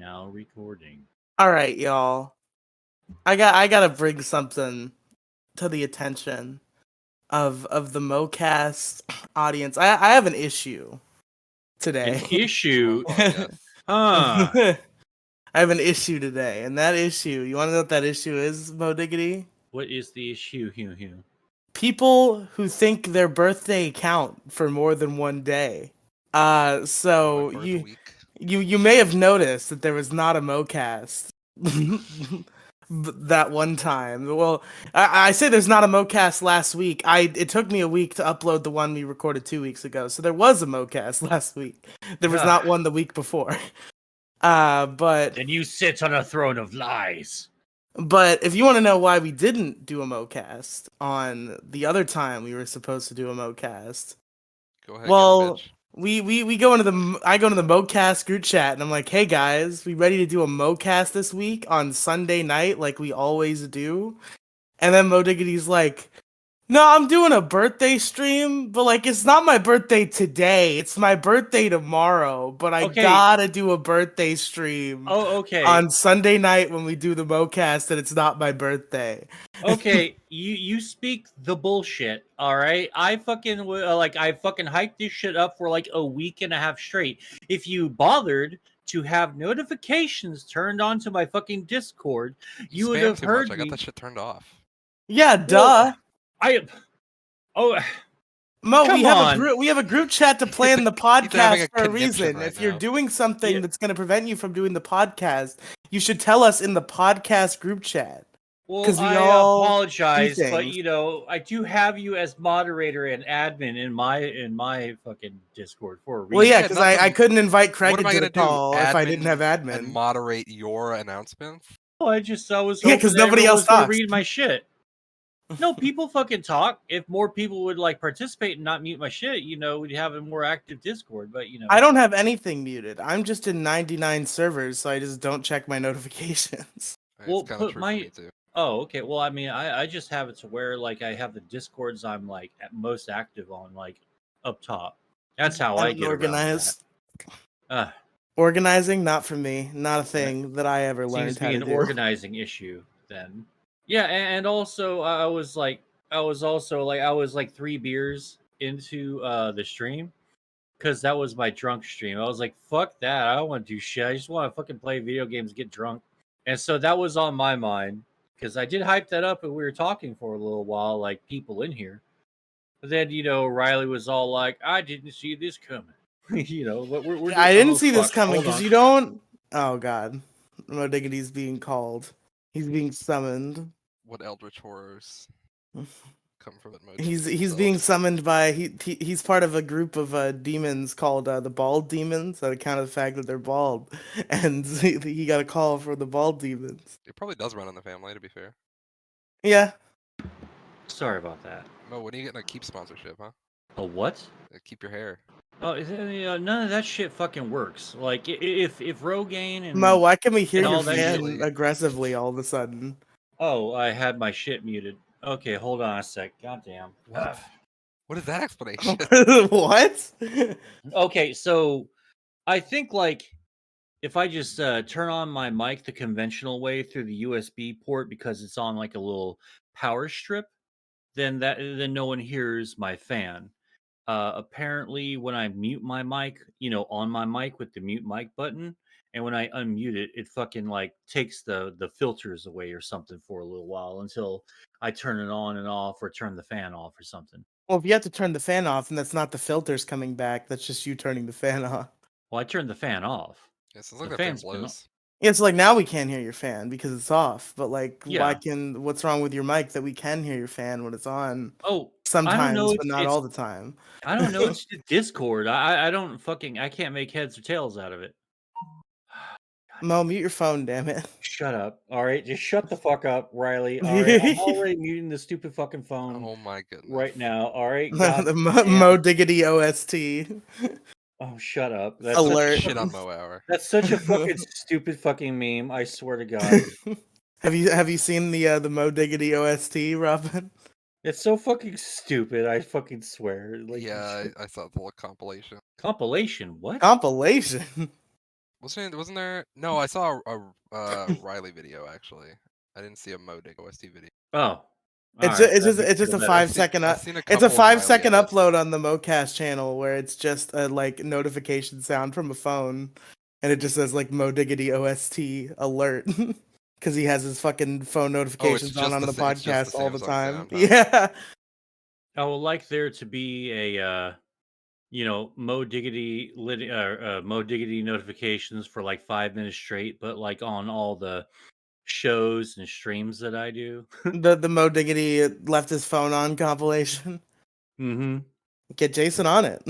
now recording. All right, y'all. I gotta bring something to the attention of the MoCast audience. I have an issue today. An issue? Yes. Huh. I have an issue today, and that issue, you want to know what that issue is, Mo Diggity? What is the issue, Hugh? People who think their birthday count for more than one day. So My birth you week. you may have noticed that there was not a MoCast that one time. Well, I say there's not a MoCast last week. It took me a week to upload the one we recorded 2 weeks ago, so there was a MoCast last week. There was not one the week before. But And you sit on a throne of lies. But if you want to know why we didn't do a MoCast on the other time we were supposed to do a MoCast, Go ahead, well, get we go into I go into the MoCast group chat and I'm like, hey guys, we ready to do a MoCast this week on Sunday night like we always do? And then Mo Diggity's like, no, I'm doing a birthday stream, but like it's not my birthday today. It's my birthday tomorrow, but I Okay. gotta do a birthday stream Oh, okay. on Sunday night when we do the MoCast and it's not my birthday. Okay, you speak the bullshit, all right? I fucking hyped this shit up for like a week and a half straight. If you bothered to have notifications turned on to my fucking Discord, you would spam have too heard much. me. I got that shit turned off. Yeah, duh. Oh, Mo, come on. we have a group chat to plan the having podcast a for a conniption reason. right If you're now. doing something Yeah. that's going to prevent you from doing the podcast, you should tell us in the podcast group chat. Well, 'Cause we I all apologize, do but things. you know, I do have you as moderator and admin in my fucking Discord for a reason. Well, yeah, Yeah, because nothing- I couldn't invite Craig What am I into the gonna do? call if I didn't have And admin. moderate your announcements? I was Yeah, hoping 'cause that nobody everyone else was gonna talks. read my shit. No, people fucking talk. If more people would like participate and not mute my shit, you know, we'd have a more active Discord. But you know, I don't have anything muted. I'm just in 99 servers, so I just don't check my notifications. Well, It's kind put of true my- for me too. Oh, okay. Well, I mean, I just have it to where like I have the Discords I'm like at most active on, like up top. That's how I get around that. Organizing, not for me. Not a thing that I ever Seems learned to be how to an do. organizing issue then. Yeah, and also I was like 3 beers into the stream because that was my drunk stream. I was like, fuck that, I don't want to do shit. I just want to fucking play video games, get drunk. And so that was on my mind because I did hype that up and we were talking for a little while, like people in here. But then, you know, Riely was all like, I didn't see this coming. You know, but we're I didn't see this fuck, coming hold because on. you don't. Oh god, Mo Diggity's being called. He's being summoned. What eldritch horrors come from that mode? He's being summoned by he's part of a group of demons called the bald demons on account of the fact that they're bald, and he got a call for the bald demons. It probably does run in the family, to be fair. Yeah. Sorry about that. Mo, when are you getting a Keep sponsorship, huh? A what? Keep your hair. Oh, none of that shit fucking works. Like, if Rogaine and Mo, why can we hear and your all that fan shit. aggressively all of a sudden? Oh, I had my shit muted. Okay, hold on a sec. Goddamn. What? What is that explanation? What? Okay, so I think like if I just turn on my mic the conventional way through the USB port because it's on like a little power strip, then no one hears my fan. Apparently, when I mute my mic, you know, on my mic with the mute mic button, and when I unmute it, it fucking like takes the filters away or something for a little while until I turn it on and off or turn the fan off or something. Well, if you have to turn the fan off, and that's not the filters coming back, that's just you turning the fan off. Well, I turned the fan off. Yeah, sounds like The that thing fan's been blows. Yeah, it's like now we can't hear your fan because it's off. But like, Yeah. what's wrong with your mic that we can hear your fan when it's on? Oh, Sometimes, I don't know. but not all the time. I don't know. It's the Discord. I don't fucking. I can't make heads or tails out of it. Mo, mute your phone, damn it. Shut up. All right, just shut the fuck up, Riely. All right, I'm already muting the stupid fucking phone Oh my goodness. right now. All right, The Mo Diggity OST. Oh, shut up. That's alert. Shit on Mo Hour. That's such a fucking stupid fucking meme. I swear to God. Have you seen the Mo Diggity OST, Robin? It's so fucking stupid. I fucking swear. Like, Yeah, I saw the little compilation. compilation. What? Compilation. Wasn't there? No, I saw a Riely video actually. I didn't see a Moe OST video. Oh, all It's right. just, it's That just makes it's it just feel a better. five second I've seen a it's a couple of five Riely second edits. upload on the MoCast channel where it's just a like notification sound from a phone, and it just says like Mo Diggity OST alert because he has his fucking phone Oh, it's notifications just on the it's just the podcast all the Samsung time. sound. Huh? Yeah, I would like there to be a Mo Diggity notifications for like 5 minutes straight, but like on all the shows and streams that I do. the Mo Diggity left his phone on compilation. Mm-hmm. Get Jason on it.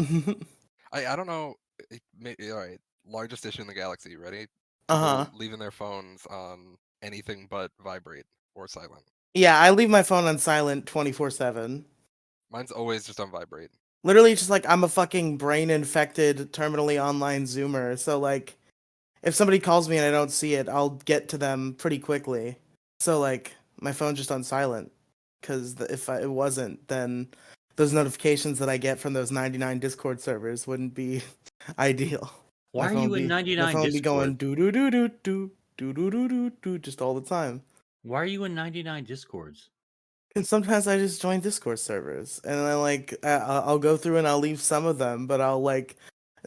I don't know. All right, largest issue in the galaxy. Ready? Uh-huh. People leaving their phones on anything but vibrate or silent. Yeah, I leave my phone on silent 24/7. Mine's always just on vibrate. Literally just like I'm a fucking brain infected terminally online zoomer. So like if somebody calls me and I don't see it, I'll get to them pretty quickly. So like my phone's just on silent cuz it wasn't, then those notifications that I get from those 99 Discord servers wouldn't be ideal. Why are you in My 99 phone would be going Discord? do do do do do do do do do do just all the time. Why are you in 99 Discords? And sometimes I just join Discord servers, and I like I'll go through and I'll leave some of them, but I'll like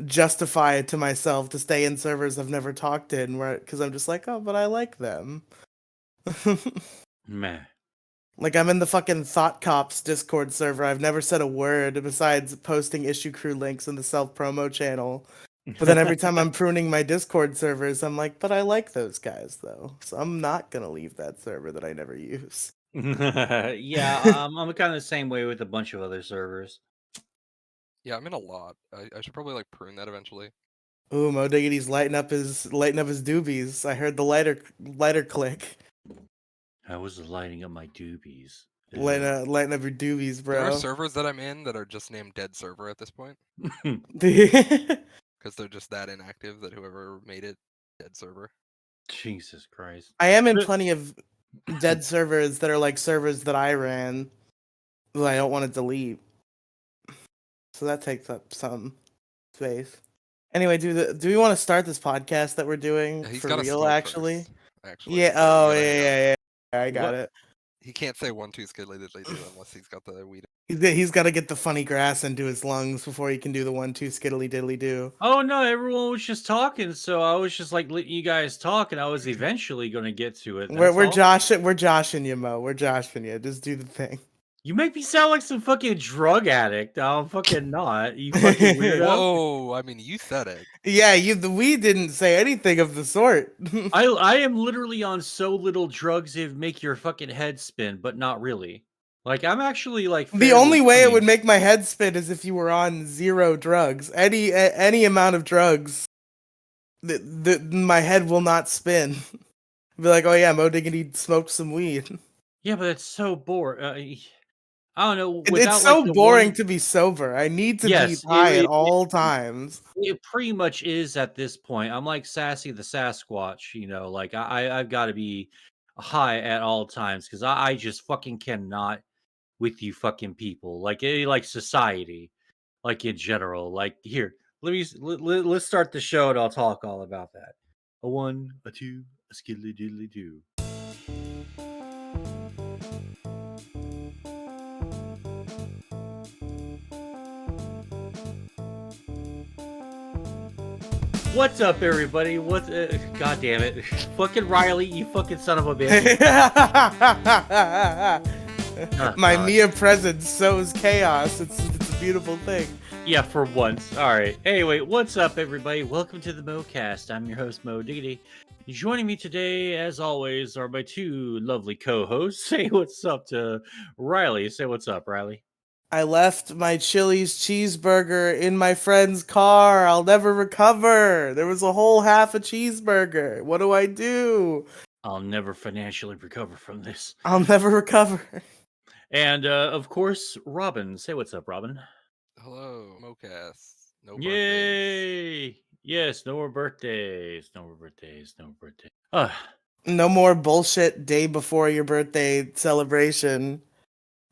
justify it to myself to stay in servers I've never talked in, where because I'm just like, oh, but I like them. Meh. Like I'm in the fucking Thought Cops Discord server. I've never said a word besides posting issue crew links in the self promo channel. But then every time I'm pruning my Discord servers, I'm like, but I like those guys though, so I'm not gonna leave that server that I never use. Yeah, I'm kind of the same way with a bunch of other servers. Yeah, I'm in a lot. I should probably like prune that eventually. Ooh, Mo Diggity's lighting up his doobies. I heard the lighter click. I was lighting up my doobies. Lighting up your doobies, There are bro. servers that I'm in that are just named dead server at this point because they're just that inactive that whoever made it dead server. Jesus Christ. I am in plenty of dead servers that are like servers that I ran that I don't want to delete. So that takes up some space. Anyway, do we want to start this podcast that we're doing Yeah, he's for got to real? smoke Actually, first. Actually, yeah. so you Oh, gotta hang up. yeah. I got What? it. He can't say 1 2 skiddly diddly do unless he's got the weed. He's got to get the funny grass into his lungs before he can do the 1 2 skiddly diddly do. Oh no, everyone was just talking, so I was just like letting you guys talk, and I was eventually going to get to it. That's all. We're joshing you, Mo. We're joshing you. Just do the thing. You make me sound like some fucking drug addict. I'm fucking not. You fucking weirdo. Whoa! I mean, you said it. Yeah, we didn't say anything of the sort. I am literally on so little drugs it make your fucking head spin, but not really. Like I'm actually like The fairly only way it would clean. make my head spin is if you were on zero drugs. Any amount of drugs, my head will not spin. Be like, oh yeah, Mo Diggity smoked some weed. Yeah, but it's so boring. I don't know. It's Without like so the boring one, to be sober. I need to be yes, high at all times. it pretty much is at this point. I'm like Sassy the Sasquatch, like I've got to be high at all times because I just fucking cannot with you fucking people, like society, like in general. Like here, let's start the show and I'll talk all about that. A one, a two, a skiddly diddly do. What's up, everybody? God damn it, fucking Riely, you fucking son of a bitch! Oh, My God. Mia presence sows chaos. It's a beautiful thing. Yeah, for once. All right. Anyway, what's up, everybody? Welcome to the MoCast. I'm your host, Mo Diggity. Joining me today, as always, are my two lovely co-hosts. Say what's up to Riely. Say what's up, Riely. I left my Chili's cheeseburger in my friend's car. I'll never recover. There was a whole half a cheeseburger. What do I do? I'll never financially recover from this. I'll never recover. And, of course, Robin. Say what's up, Robin. Hello, MoCast. No birthdays. Yay! Yes, no more birthdays. No more birthdays. No more birthdays. No more bullshit day before your birthday celebration.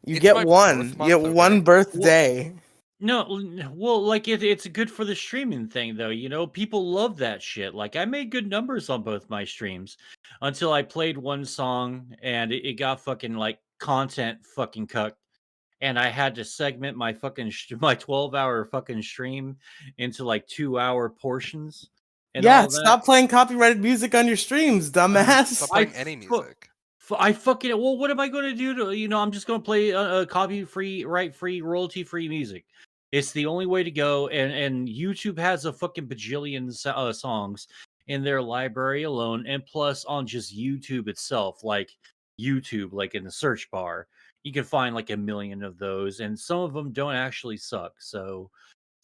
You It's get my one. birth You get month, one okay? birthday. No, well, like it's good for the streaming thing though, people love that shit. Like I made good numbers on both my streams until I played one song and it got fucking like content fucking cucked, and I had to segment my fucking my 12-hour fucking stream into like 2-hour portions and Yeah, all that. stop playing copyrighted music on your streams, Stop dumbass. I playing any fu- music. I fucking well, what am I going to do to I'm just going to play copy free, right free, royalty free music. It's the only way to go, and YouTube has a fucking bajillion songs in their library alone, and plus on just YouTube itself, like YouTube, like in the search bar, you can find like a million of those, and some of them don't actually suck. So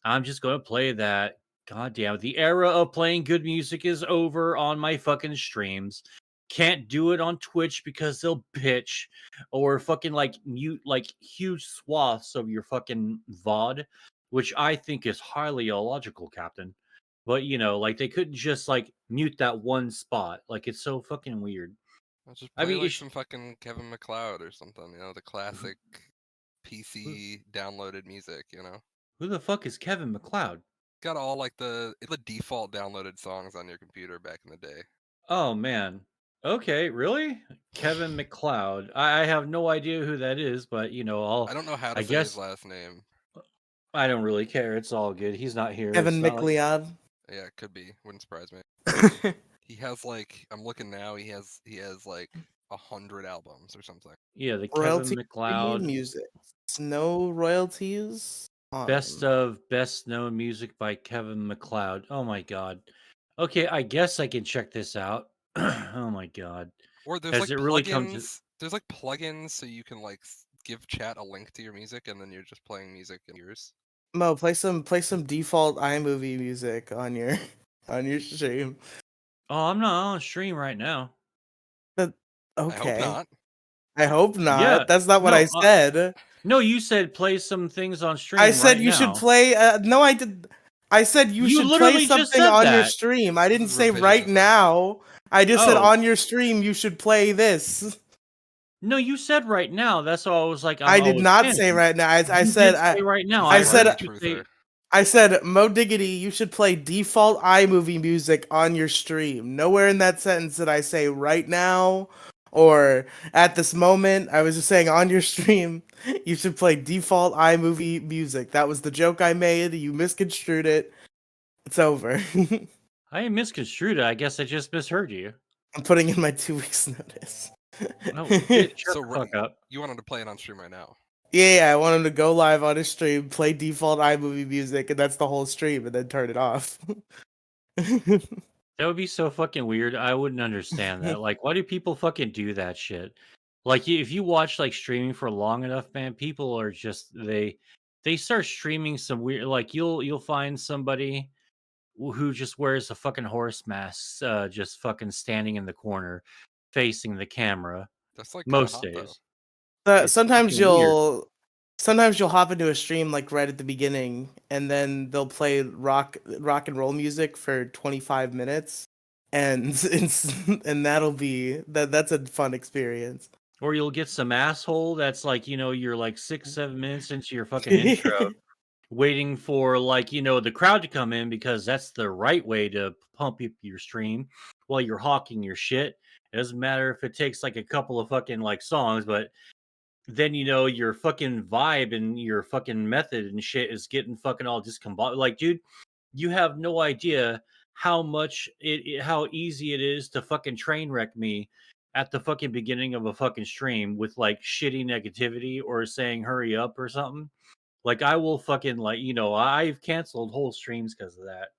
I'm just gonna play that. God damn, the era of playing good music is over on my fucking streams. Can't do it on Twitch because they'll bitch or fucking like mute like huge swaths of your fucking VOD, which I think is highly illogical, Captain. But like they couldn't just like mute that one spot. Like it's so fucking weird. I'll just I play mean, like some fucking Kevin MacLeod or something, the classic who, PC downloaded music, who the fuck is Kevin MacLeod? Got all like the default downloaded songs on your computer back in the day. Oh man. Okay, really? Kevin McLeod. I have no idea who that is, but I don't know how to I say his guess last name. I don't really care. It's all good. He's not here. It's Kevin not like McLeod. Yeah, it could be. Wouldn't surprise me. He has like I'm looking now. He has like 100 albums or something. yeah, the Kevin Royalty free McLeod music. No royalties on best him. of best known music by Kevin McLeod. Oh my god. Okay, I guess I can check this out. Oh my god. Or there's Has like it really come to plugins. There's like plugins so you can like give chat a link to your music and then you're just playing music in yours. Mo, play some default iMovie music on your on your stream. Oh, I'm not on stream right now. But I hope okay. not. I hope Yeah. not. That's not what I No, said. no, you said play some things on I stream said right you should now. play. No, I did. I said you You should play literally just something said on your that. stream. I This didn't is say right revisionism. now. I just said Oh, on your stream you should play this. no, you said right now. That's why I was like, I I did was not say panicking. right now. I You said did say right now. He's I a I said heard party you truther. say, I said Mo Diggity, you should play default iMovie music on your stream. Nowhere in that sentence did I say right now or at this moment. I was just saying on your stream you should play default iMovie music. That was the joke I made. You misconstrued it. It's over. I misconstrued it. I guess I just misheard you. I'm putting in my 2 weeks notice. Oh, bitch, shut So the fuck up. you wanted to play it on stream right now. Yeah, I want him to go live on his stream, play default iMovie music, and that's the whole stream, and then turn it off. That would be so fucking weird. I wouldn't understand that. Like, why do people fucking do that shit? Like, if you watch like streaming for long enough, man, people are just they start streaming some weird. Like, you'll find somebody who just wears a fucking horse mask, just fucking standing in the corner, facing the camera That's like kind of most hot though. days. Uh, It's sometimes fucking weird. you'll sometimes you'll hop into a stream like right at the beginning, and then they'll play rock and roll music for 25 minutes, and and that'll be that's a fun experience. Or you'll get some asshole that's like, you're like 6, 7 minutes into your fucking intro, waiting for like, the crowd to come in because that's the right way to pump up your stream while you're hawking your shit. It doesn't matter if it takes like a couple of fucking like songs, but then your fucking vibe and your fucking method and shit is getting fucking all discombobulated. Like, dude, you have no idea how much how easy it is to fucking train wreck me at the fucking beginning of a fucking stream with like shitty negativity or saying hurry up or something. Like I will fucking like I've canceled whole streams because of that.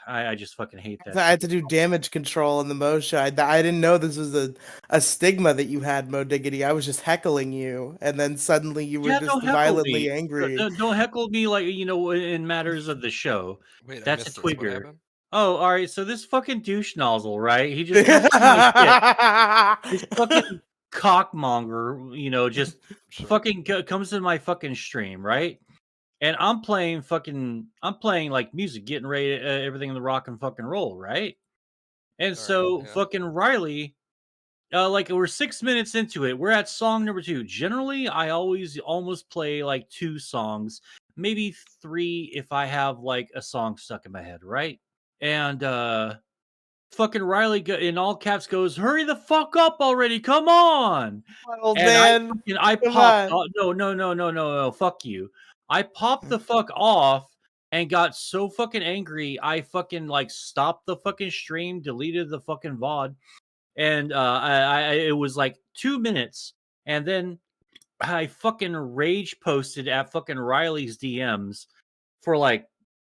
I just fucking hate that I shit. had to do damage control in the Mo show. I didn't know this was a stigma that you had, Mo Diggity. I was just heckling you, and then suddenly you were Yeah, just don't heckle violently me. angry. Don't heckle me like in matters of the show. Wait, I That's a missed this. What twigger. happened? Oh, all right. So this fucking douche nozzle, right? He just comes to my shit. This fucking cockmonger, just Sure. fucking comes to my fucking stream, right? And I'm playing like music, getting ready, everything in the rock and fucking roll, right? And All right. so Yeah. fucking Riley Like we're 6 minutes into it. We're at song number 2. Generally, I always almost play like 2 songs, maybe 3 if I have like a song stuck in my head, right? And fucking Riley in all caps goes, "Hurry the fuck up already! Come on!" Old And I man, fucking I come popped. on. No, no, no, no, no, no! Fuck you! I popped the fuck off and got so fucking angry. I fucking like stopped the fucking stream, deleted the fucking VOD, and it was like 2 minutes, and then I fucking rage posted at fucking Riley's DMs for like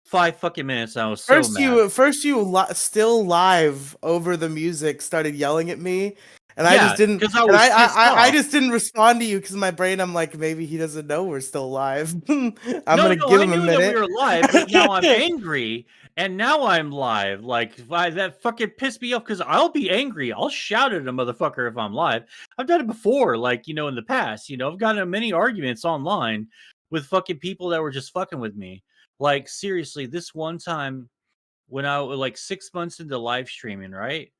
5 fucking minutes. And I was so mad. First you still live over the music started yelling at me, and I just Yeah, didn't, because I and was pissed I off. just didn't respond to you because my brain, I'm like, maybe he doesn't know we're still live. I'm No, gonna no, give I him a knew that we minute. were live, but now I'm angry, and now I'm live. Like that fucking pissed me off because I'll be angry. I'll shout at a motherfucker if I'm live. I've done it before, like in the past. I've gotten in many arguments online with fucking people that were just fucking with me. Like seriously, this one time when I was like 6 months into live streaming, right?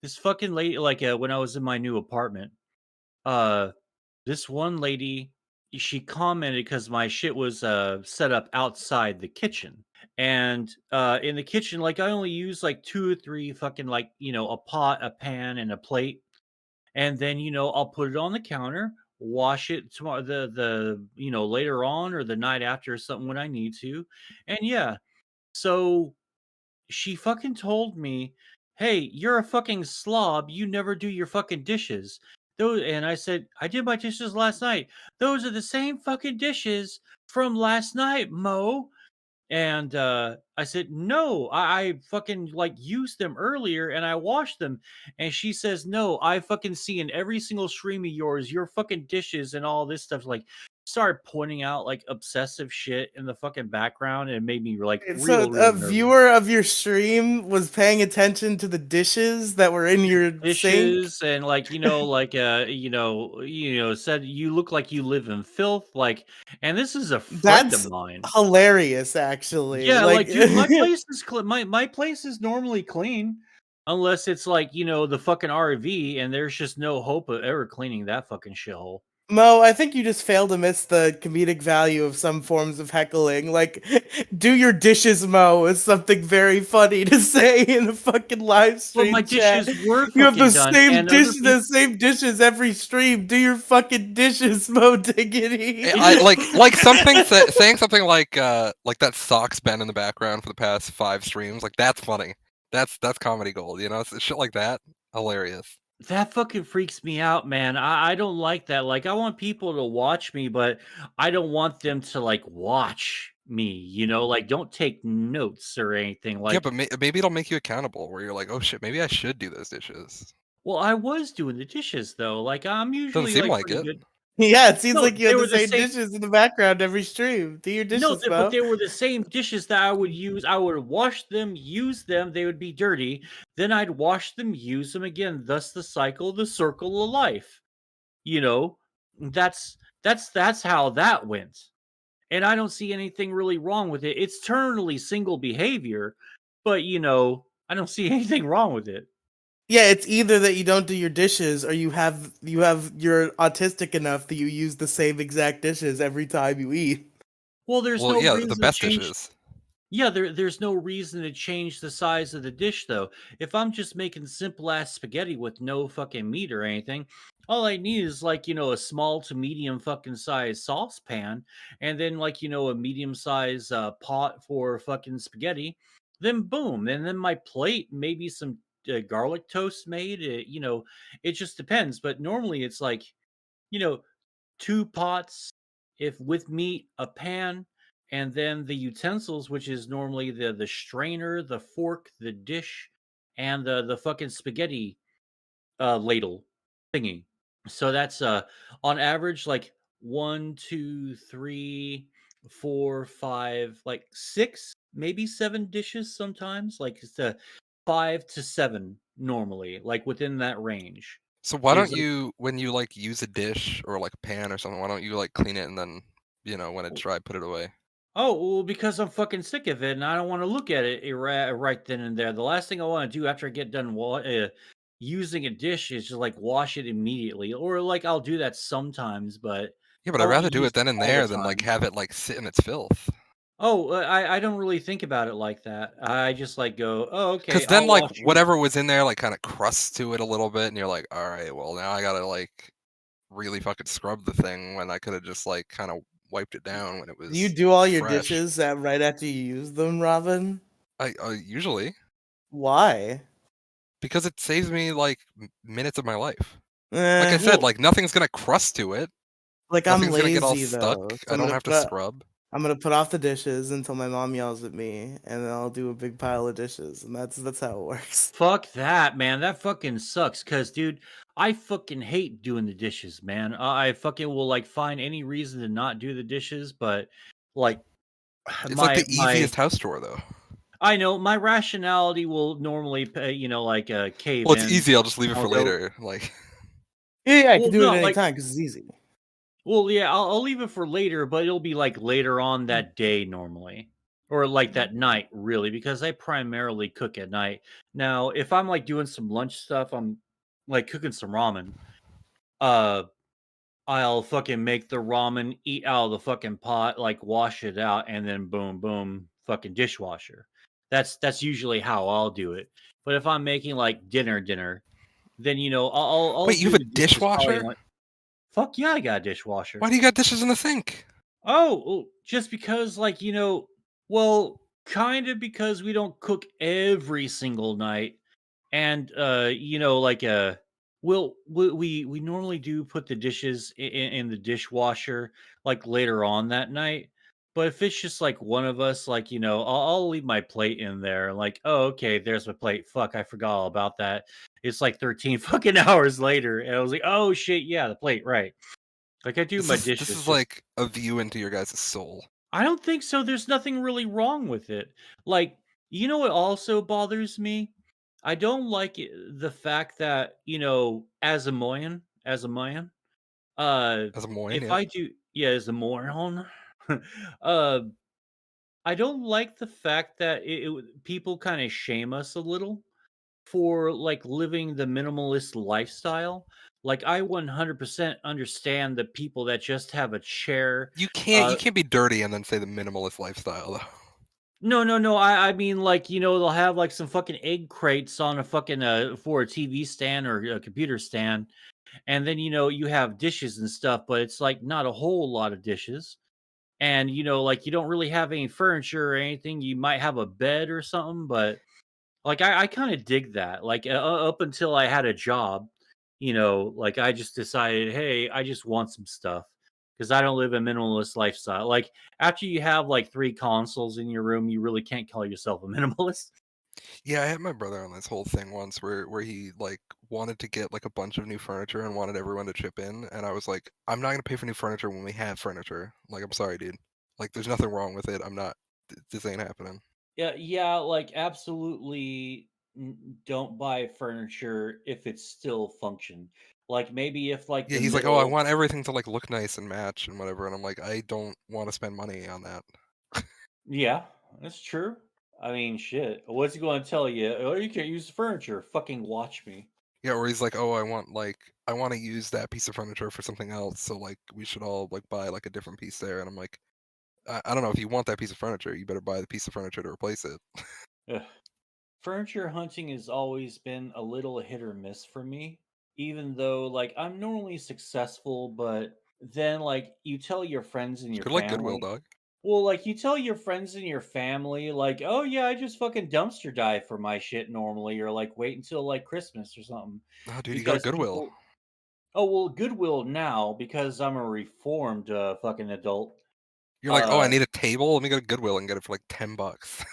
This fucking lady, like when I was in my new apartment, uh, this one lady, she commented because my shit was set up outside the kitchen. And in the kitchen, like I only use like 2 or 3 fucking like, a pot, a pan, and a plate. And then, I'll put it on the counter, wash it tomorrow the later on or the night after or something when I need to. And yeah. So she fucking told me, "Hey, you're a fucking slob. You never do your fucking dishes." And I said, "I did my dishes last night. Those are the same fucking dishes from last night, Mo." And I said, "No, I fucking like used them earlier and I washed them." And she says, "No, I fucking see in every single stream of yours, your fucking dishes and all this stuff." Like, started pointing out like obsessive shit in the fucking background, and it made me like So real, a real nervous. viewer of your stream was paying attention to the dishes that were in your sink. Dishes and like like said you look like you live in filth, like, and this is a friend of That's mine. hilarious, actually. Yeah, Like, like, dude, my place is my place is normally clean, unless it's like the fucking RV, and there's just no hope of ever cleaning that fucking shithole. Mo, I think you just fail to miss the comedic value of some forms of heckling. Like, do your dishes, Mo, is something very funny to say in a fucking live But my stream chat. dishes were You have the fucking done, same and other dishes, the people. same dishes every stream. Do your fucking dishes, Mo I Diggity. I- like something saying something like that socks been in the background for the past 5 streams. Like that's funny. That's comedy gold. It's shit like that. Hilarious. That fucking freaks me out, man. I don't like that. Like, I want people to watch me, but I don't want them to like watch me. Like, don't take notes or anything. Yeah, Like, but maybe it'll make you accountable. Where you're like, oh shit, maybe I should do those dishes. well, I was doing the dishes though. Like, I'm Doesn't usually seem like like pretty it. good. Yeah, it seems No, like you they have the were the same same. dishes in the background every stream. Do your No, dishes, but Mo. they were the same dishes that I would use. I would wash them, use them. They would be dirty. Then I'd wash them, use them again. Thus the cycle, the circle of life. You know, that's how that went. And I don't see anything really wrong with it. It's totally single behavior, but I don't see anything wrong with it. Yeah, it's either that you don't do your dishes or you're autistic enough that you use the same exact dishes every time you eat. Well, there's Well, no yeah, the reason to best change. dishes. Yeah, there's no reason to change the size of the dish though. If I'm just making simple ass spaghetti with no fucking meat or anything, all I need is like, a small to medium fucking size saucepan, and then like, a medium size pot for fucking spaghetti. Then boom, and then my plate, maybe some garlic toast made. It just depends, but normally it's like, you know, 2 pots, if with meat, a pan, and then the utensils, which is normally the strainer, the fork, the dish, and the fucking spaghetti ladle thingy. So that's on average like 1, 2, 3, 4, 5, like 6, maybe 7 dishes sometimes. Like it's 5 to 7 normally, like within that range. So why Is don't like you, when you like use a dish or like a pan or something, why don't you like clean it and then, when it's dry, put it away? Oh, well, because I'm fucking sick of it, and I don't want to look at it right then and there. The last thing I want to do after I get done using a dish is just like wash it immediately, or like I'll do that sometimes, but Yeah, but I I'd won't rather do use it then it and all the there than like time. have it like sit in its filth. Oh, I don't really think about it like that. I just like go, oh, okay, Because then I'll like wash it. whatever was in there like kind of crusts to it a little bit, and you're like, all right, well now I gotta like really fucking scrub the thing when I could have just like kind of wiped it down when it Do you was do all your fresh. dishes right after you use them, Robin? I usually Why? because it saves me like minutes of my life. Like I said, Well, like nothing's gonna crust to it. Like I'm Nothing's gonna get all lazy stuck. though, so I don't have to scrub. I'm gonna put off the dishes until my mom yells at me, and then I'll do a big pile of dishes, and that's how it works. fuck that, man. That fucking sucks. Cause, dude, I fucking hate doing the dishes, man. I fucking will like find any reason to not do the dishes, but like It's like the my easiest house chore though. I know my rationality will normally, like cave Well, it's in. easy. I'll just leave it I'll for go, later. Like, Yeah, I well, can do it no, at any like, time because it's easy. well, yeah, I'll leave it for later, but it'll be like later on that day normally, or like that night, really, because I primarily cook at night. Now, if I'm like doing some lunch stuff, I'm like cooking some ramen. Uh, I'll fucking make the ramen, eat out of the fucking pot, like wash it out, and then boom, boom, fucking dishwasher. That's usually how I'll do it. But if I'm making like dinner, then I'll wait, you do have a the dishes probably dishwasher? like fuck yeah, I got a dishwasher. Why do you got dishes in the sink? Oh, well, just because like well, kind of because we don't cook every single night. And like we normally do put the dishes in the dishwasher like later on that night. But if it's just like one of us, like I'll leave my plate in there. Like, oh, okay, there's my plate. Fuck, I forgot all about that. It's like 13 fucking hours later, and I was like, oh shit, yeah, the plate, right? Like I do This my is this dishes. is Just like a view into your guys' soul. I don't think so. There's nothing really wrong with it. Like, what also bothers me? I don't like the fact that, as a man, As a Moine, if yep. I do, yeah, as a moron, uh, I don't like the fact that people kind of shame us a little for like living the minimalist lifestyle. Like, I 100% understand the people that just have a chair. You can't be dirty and then say the minimalist lifestyle though. No, no, no. I mean, like, they'll have like some fucking egg crates on a fucking for a TV stand or a computer stand, and then you have dishes and stuff, but it's like not a whole lot of dishes, and like you don't really have any furniture or anything. You might have a bed or something, but like I kind of dig that. Like up until I had a job, like I just decided, hey, I just want some stuff because I don't live a minimalist lifestyle. Like after you have like three consoles in your room, you really can't call yourself a minimalist. Yeah, I had my brother on this whole thing once where he like wanted to get like a bunch of new furniture and wanted everyone to chip in, and I was like, I'm not gonna pay for new furniture when we have furniture. Like, I'm sorry, dude. Like, there's nothing wrong with it. I'm not. This ain't happening. Yeah, yeah, like absolutely don't buy furniture if it's still function. Like maybe if like Yeah, the he's like, oh, I middle. want everything to like look nice and match and whatever, and I'm like, I don't want to spend money on that. Yeah, that's true. I mean, shit. What's he going to tell you? Oh, you can't use the furniture. Fucking watch me. Yeah, or he's like, oh, I want to use that piece of furniture for something else, so like we should all like buy like a different piece there, and I'm like, I don't know if you want that piece of furniture, you better buy the piece of furniture to replace it. Ugh. Furniture hunting has always been a little hit or miss for me. Even though, like, I'm normally successful, but then, like, you tell your friends and Just your go to like Goodwill, family. dog. Well, like, you tell your friends and your family, like, oh, yeah, I just fucking dumpster dive for my shit normally, or like, wait until like Christmas or something. Oh, dude, you go to Because Goodwill. people, oh, well, Goodwill now, because I'm a reformed fucking adult. You're like, oh, I Uh, need a table. Let me go to Goodwill and get it for like $10.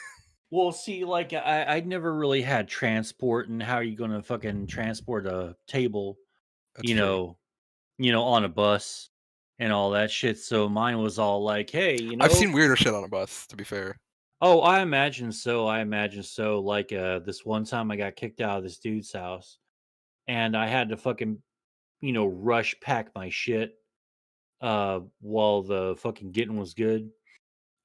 well, see, like, I never really had transport, and how are you gonna fucking transport a table, That's you true. know, on a bus and all that shit. So mine was all like, hey, I've seen weirder shit on a bus. To be fair, oh, I imagine so. I imagine so. Like, this one time I got kicked out of this dude's house, and I had to fucking, rush pack my shit, while the fucking getting was good,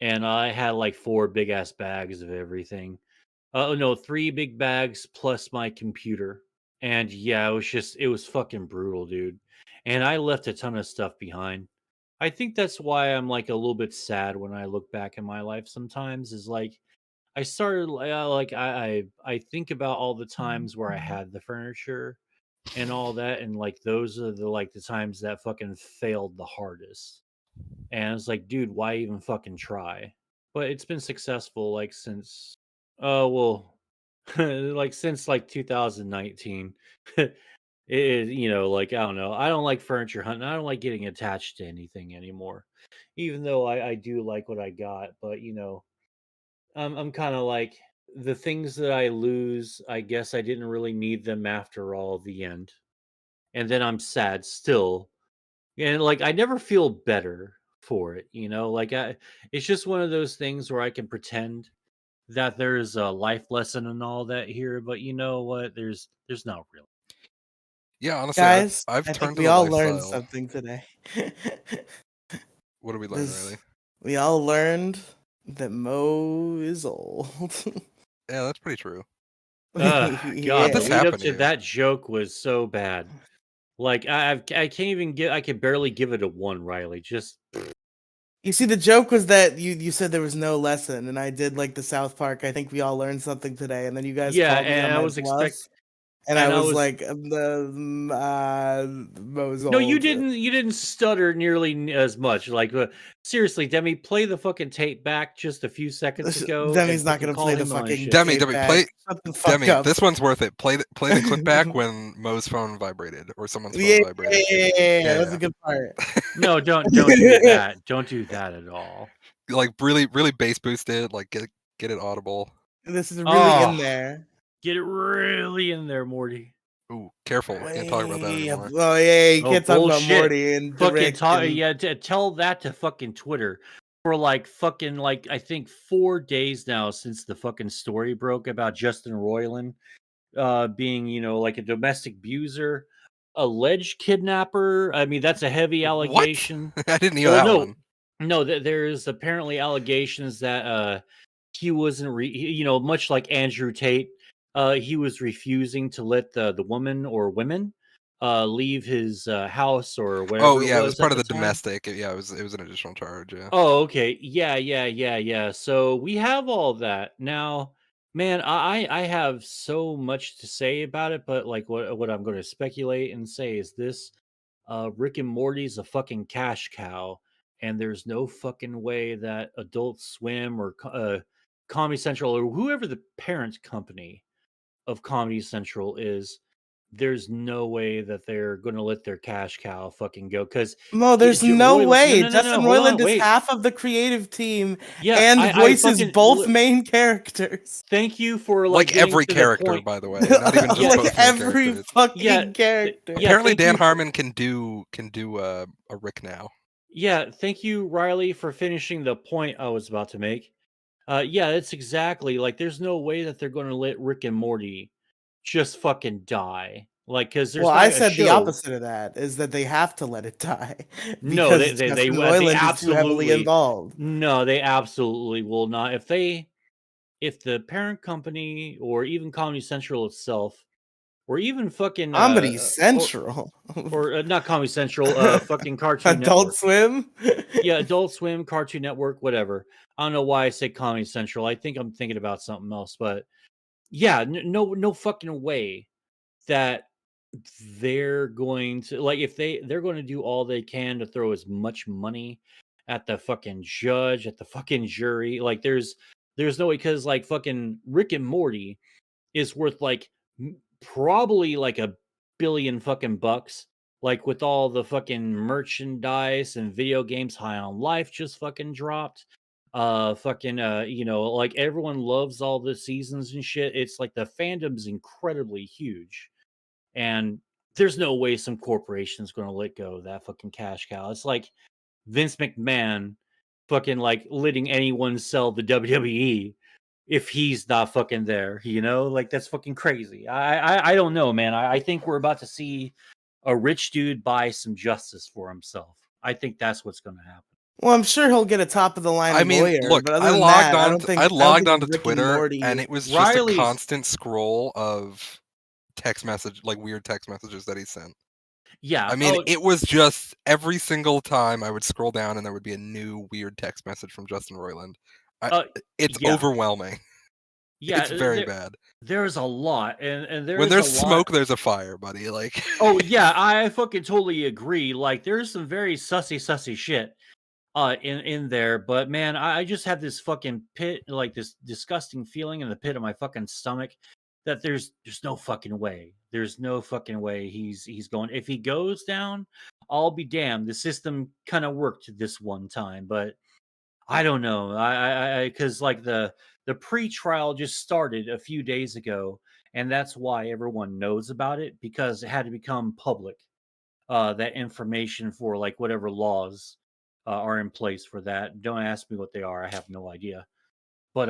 and I had like four big ass bags of everything. Oh no, three big bags plus my computer. And yeah, it was fucking brutal, dude. And I left a ton of stuff behind. I think that's why I'm like a little bit sad when I look back in my life sometimes is like I started like I think about all the times where I had the furniture and all that, and like those are the times that fucking failed the hardest. And it's like, dude, why even fucking try? But it's been successful like since well like since like 2019. Like I don't know. I don't like furniture hunting. I don't like getting attached to anything anymore. Even though I do like what I got, but I'm kind of like the things that I lose, I guess I didn't really need them after all the end. And then I'm sad still. And like I never feel better for it, Like it's just one of those things where I can pretend that there's a life lesson and all that here, but you know what? There's not really. Yeah, honestly, Guys, I've I think turned to we the all learned lifestyle. something today. What did we learn, Riely? We all learned that Mo is old. Yeah, that's pretty true. God, How'd the Yeah. this lead up happen to to you? that joke was so bad. Like I can't even give. I could barely give it a one, Riley. Just You see, the joke was that you said there was no lesson, and I did like the South Park. I think we all learned something today, and then you guys yeah, called me on and I my was bluff, expect, and I and I was was like, Mo's no, you old. didn't stutter nearly as much. Like seriously, Demi, play the fucking tape back just a few seconds ago and Demi's not fucking gonna call play the him on his fucking shit. Demi, tape Demi, back. play Shut the fuck Demi. up. This one's worth it. Play the clip back when Mo's phone vibrated or someone's phone Yeah, vibrated. yeah, that's Yeah. a good part. No, don't do that. Don't do that at all. Like really, really bass boosted. Like get it audible. This is really in Oh, there. get it really in there, Morty. Ooh, careful. Can't talk about that Yeah, anymore. oh yeah, you Oh can't talk about bullshit! Morty and Fucking Rick talk. and Yeah, tell that to fucking Twitter for like fucking like I think 4 days now since the fucking story broke about Justin Roiland being like a domestic abuser, alleged kidnapper. I mean that's a heavy What? allegation. I didn't hear Well, that no, one. no, there's apparently allegations that he wasn't much like Andrew Tate, he was refusing to let the woman or women leave his house or Oh whatever it yeah, it was was at part of the the time. domestic. Yeah, it was an additional charge. Yeah. Oh, okay. Yeah. So we have all that. Now, man, I have so much to say about it, but like what I'm going to speculate and say is this: Rick and Morty's a fucking cash cow, and there's no fucking way that Adult Swim or Comedy Central or whoever the parent company of Comedy Central is, there's no way that they're going to let their cash cow fucking go because Mo, there's no Roy, no, way. no, no, no, Justin hold on, Roiland is wait. half of the creative team Yeah, and I voices fucking both main characters. thank you for like Like getting every to the character, point. by the way, not even just Yeah, Like both main every characters. yeah, fucking character. yeah. Apparently, Thank Dan you for Harmon can do a Rick now. yeah. Thank you, Riley, for finishing the point I was about to make. Yeah, it's exactly like there's no way that they're going to let Rick and Morty just fucking die. Like, because Well, there's not I a said the show. opposite of that is that they have to let it die No, because Justin they Roiland is too heavily absolutely involved. no, they absolutely will not. If the parent company or even Comedy Central itself or even fucking Comedy Central. or not Comedy Central, fucking Cartoon Adult Network. Swim. Yeah, Adult Swim, Cartoon Network, whatever. I don't know why I say Comedy Central. I think I'm thinking about something else, but yeah, no fucking way that they're going to like if they're going to do all they can to throw as much money at the fucking judge, at the fucking jury. Like there's no way because like fucking Rick and Morty is worth like probably like $1 billion fucking bucks. Like with all the fucking merchandise and video games, High on Life just fucking dropped. Fucking like everyone loves all the seasons and shit. It's like the fandom's incredibly huge. And there's no way some corporation's gonna let go of that fucking cash cow. It's like Vince McMahon fucking like letting anyone sell the WWE if he's not fucking there, Like that's fucking crazy. I don't know, man. I think we're about to see a rich dude buy some justice for himself. I think that's what's gonna happen. Well, I'm sure he'll get a top of the I line mean, lawyer, look, but other than that, I I don't logged think onto Rick and Twitter, and Morty. it was just a Riley's constant scroll of text message, like weird text messages that he sent. Yeah. I mean, Oh, it was just every single time I would scroll down and there would be a new weird text message from Justin Roiland. uh, It's yeah. overwhelming. Yeah. It's very bad. There's a lot, and When there's a there's lot. smoke, there's a fire, buddy. Like, Oh yeah, I fucking totally agree. Like, there's some very sussy shit in there, but man, I just have this fucking pit, like this disgusting feeling in the pit of my fucking stomach that there's no fucking way. There's no fucking way he's going. If he goes down, I'll be damned. The system kind of worked this one time, but I don't know. Because like the pre-trial just started a few days ago, and that's why everyone knows about it, because it had to become public. That information for like whatever laws are in place for that. Don't ask me what they are. I have no idea. But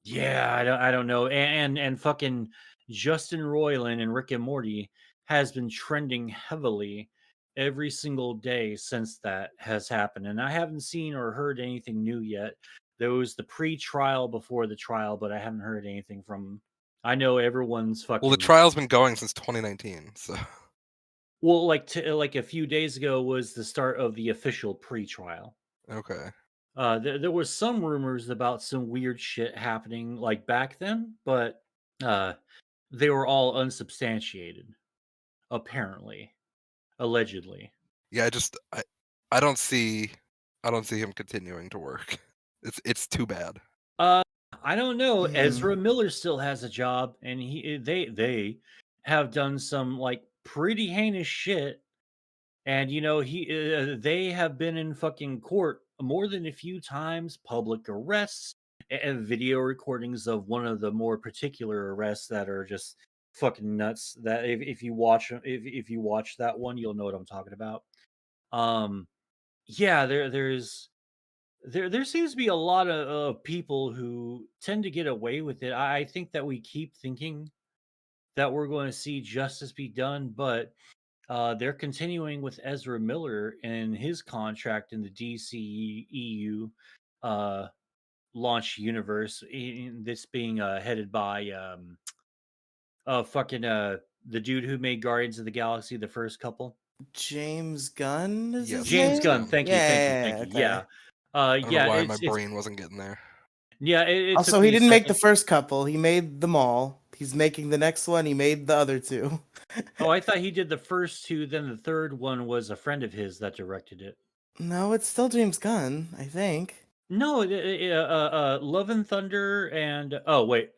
yeah, I don't know. And fucking Justin Roiland and Rick and Morty has been trending heavily every single day since that has happened. And I haven't seen or heard anything new yet. There was the pre-trial before the trial, but I haven't heard anything from. I know everyone's well, the fucking. trial's been going since 2019, so Well, like a few days ago was the start of the official pre-trial. okay. There was some rumors about some weird shit happening like back then, but uh, they were all unsubstantiated, apparently, allegedly. Yeah, I don't see him continuing to work. It's too bad. Uh, I don't know. Mhm. Ezra Miller still has a job, and they have done some like pretty heinous shit. And they have been in fucking court more than a few times, public arrests and video recordings of one of the more particular arrests that are just fucking nuts. That if you watch if you watch that one, you'll know what I'm talking about. Um, yeah, there seems to be a lot of people who tend to get away with it. I think that we keep thinking that we're going to see justice be done, but they're continuing with Ezra Miller and his contract in the DCEU uh, launch universe. This being headed by fucking the dude who made Guardians of the Galaxy, the first couple. James Gunn is Yes, his James James name? Gunn. Gunn. Thank you, thank you, thank you. Okay. Yeah, I don't know yeah. why my It's brain wasn't getting there. yeah. It took Also, he me a didn't make the second. first couple. He made them all. He's making the next one. He made the other two. Oh, I thought he did the first two. Then the third one was a friend of his that directed it. No, it's still James Gunn, I think. No, Love and Thunder and oh wait,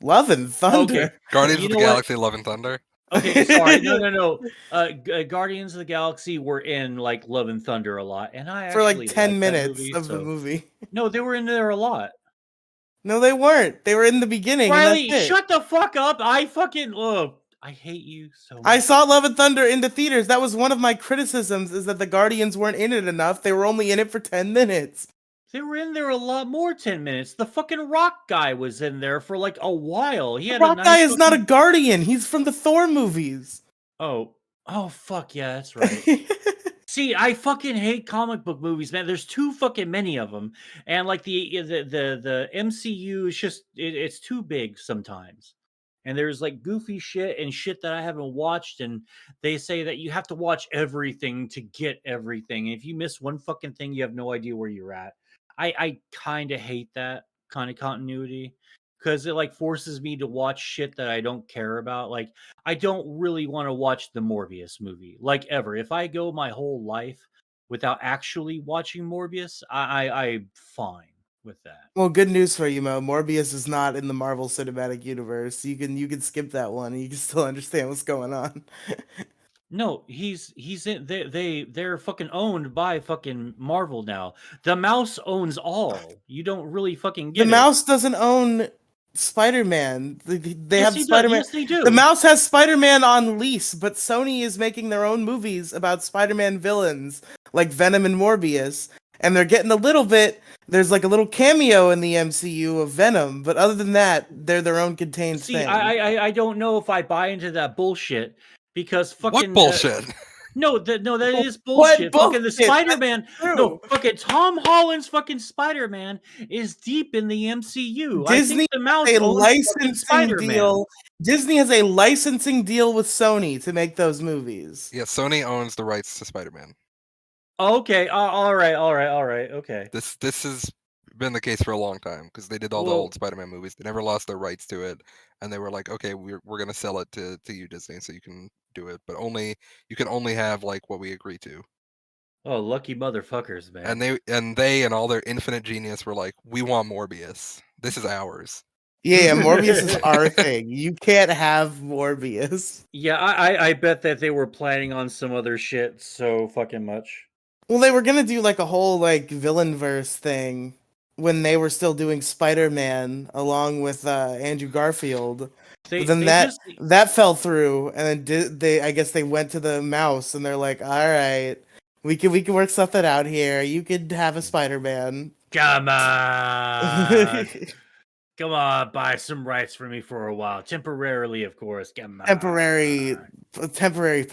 Love and okay. Thunder. Guardians You of the know what? Galaxy: Love and Thunder. Okay, sorry. No, no, no. Guardians of the Galaxy were in like Love and Thunder a lot, and I For like actually 10 like that minutes movie. of the So movie. no, they were in there a lot. No, they weren't. They were in the beginning, and that's Riely, it. shut the fuck up! I fucking I hate you so I much. saw Love and Thunder in the theaters. That was one of my criticisms, is that the Guardians weren't in it enough. They were only in it for 10 minutes. They were in there a lot more. 10 minutes. The fucking Rock guy was in there for like a while. He The had a Rock guy nice is not a fucking. Guardian. He's from the Thor movies. Oh, fuck yeah, that's right. See, I fucking hate comic book movies, man. There's too fucking many of them, and like the MCU is just it's too big sometimes. And there's like goofy shit and shit that I haven't watched, and they say that you have to watch everything to get everything. And if you miss one fucking thing, you have no idea where you're at. I kind of hate that kind of continuity because it like forces me to watch shit that I don't care about. Like I don't really want to watch the Morbius movie, like ever. If I go my whole life without actually watching Morbius, I'm fine with that. Well, good news for you, Mo. Morbius is not in the Marvel Cinematic Universe. You can skip that one and you can still understand what's going on. No, he's in they're fucking owned by fucking Marvel now. The mouse owns all. You don't really fucking The get it. mouse doesn't own Spider-Man. They Yes, have he does. Spider-Man. Yes, they The do. mouse has Spider-Man on lease, but Sony is making their own movies about Spider-Man villains like Venom and Morbius, and they're getting a little bit. There's like a little cameo in the MCU of Venom, but other than that, they're their own contained See, thing. I don't know if I buy into that bullshit because What fucking bullshit? No, that is What bullshit. Fucking the bullshit? Spider-Man. That's No, true. fucking Tom Holland's fucking Spider-Man is deep in the MCU. I think Disney the has mouse a owns fucking licensing Spider-Man. deal. Disney has a licensing deal with Sony to make those movies. Yeah, Sony owns the rights to Spider-Man. Okay, all right, okay. This has been the case for a long time because they did all the Well, old Spider-Man movies. They never lost their rights to it, and they were like, okay, we're gonna sell it to you, Disney, so you can do it, but you can only have like what we agree to. oh, lucky motherfuckers, man. And they and all their infinite genius were like, we want Morbius. This is ours. Yeah, Morbius is our thing. You can't have Morbius. Yeah, I bet that they were planning on some other shit so fucking much. Well, they were gonna do like a whole like villain verse thing when they were still doing Spider-Man along with Andrew Garfield. But then They just that fell through, and then they I guess they went to the mouse and they're like, all right, we can work something out here. You could have a Spider-Man. come on. Come on, buy some rights for me for a while. Temporarily, of course. Come on. temporary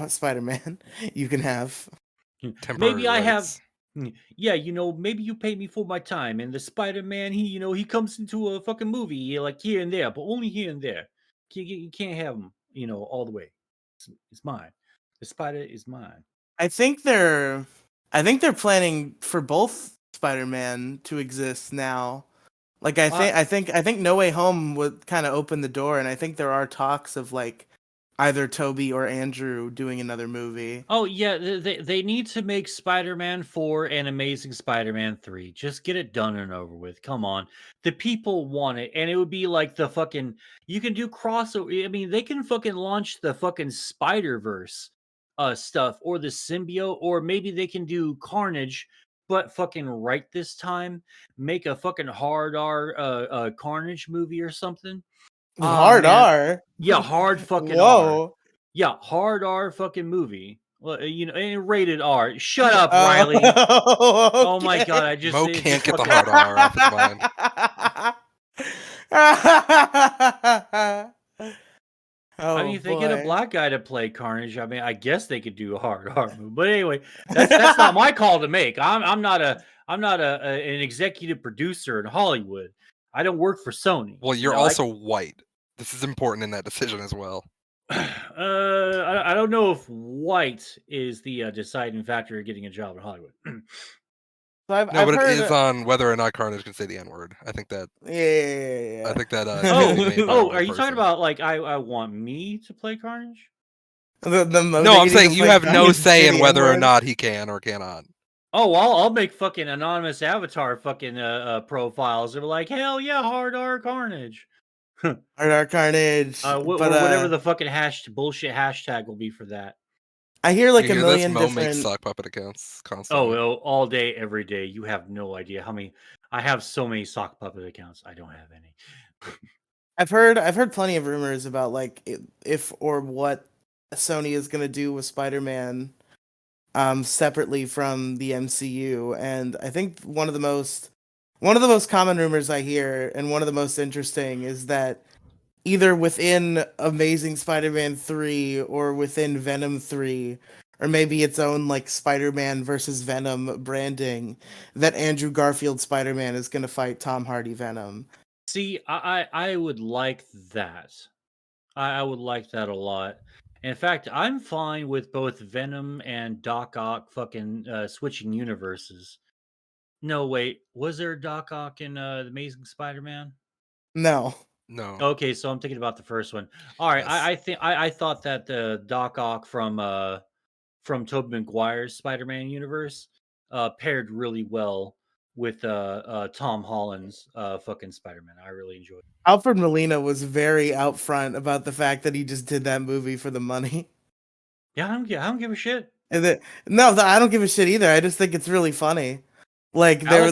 Spider-Man you can have. Temporary Maybe I have rights. yeah, maybe you pay me for my time. And the Spider-Man, he comes into a fucking movie like here and there, but only here and there. You can't have him, all the way. It's mine. The Spider is mine. I think they're planning for both Spider-Man to exist now. Like I think No Way Home would kind of open the door, and I think there are talks of like either Toby or Andrew doing another movie. Oh yeah, they need to make Spider-Man 4 and Amazing Spider-Man 3. Just get it done and over with. Come on. The people want it. And it would be like the fucking you can do crossover. I mean, they can fucking launch the fucking Spider-Verse stuff or the symbiote, or maybe they can do Carnage, but fucking right this time. Make a fucking hard R Carnage movie or something. Ah Hard man. R. Yeah, hard fucking R. Whoa. Yeah, hard R fucking movie. Well, and rated R. Shut up, Riely. Oh my god, I just Mo it can't just get the fucking. hard R off his mind. I mean, Oh if they get a boy. black guy to play Carnage, I mean, I guess they could do a hard R movie. But anyway, that's not my call to make. I'm not an executive producer in Hollywood. I don't work for Sony. Well, you're also white. This is important in that decision as well. I don't know if white is the deciding factor of getting a job in Hollywood. So No, I've but it heard. is on whether or not Carnage can say the N word. I think that. Yeah. I think that. Oh, Should be made by a are white you talking person. about like I want me to play Carnage? The No, I'm saying you have no say in whether or N-word. not he can or cannot. Oh, I'll make fucking anonymous avatar fucking profiles. They're like, hell yeah, hard R Carnage. Hard R Carnage. Whatever the fucking bullshit hashtag will be for that. I hear like You a hear million this? Mo makes different. sock puppet accounts constantly. Oh, all day, every day. You have no idea how many. I have so many sock puppet accounts. I don't have any. I've heard plenty of rumors about like if or what Sony is gonna do with Spider-Man, separately from the MCU, and I think one of the most common rumors I hear, and one of the most interesting, is that either within Amazing Spider-Man 3 or within Venom 3, or maybe its own like Spider-Man versus Venom branding, that Andrew Garfield Spider-Man is going to fight Tom Hardy Venom. See, I would like that. I would like that a lot. In fact, I'm fine with both Venom and Doc Ock fucking switching universes. No, wait, was there Doc Ock in the Amazing Spider-Man? No. No. Okay, so I'm thinking about the first one. All right, Yes. I think I thought that the Doc Ock from Tobey Maguire's Spider-Man universe paired really well with Tom Holland's fucking Spider-Man. I really enjoyed it. Alfred Molina was very out front about the fact that he just did that movie for the money. Yeah, I don't give a shit. And I don't give a shit either. I just think it's really funny. Like there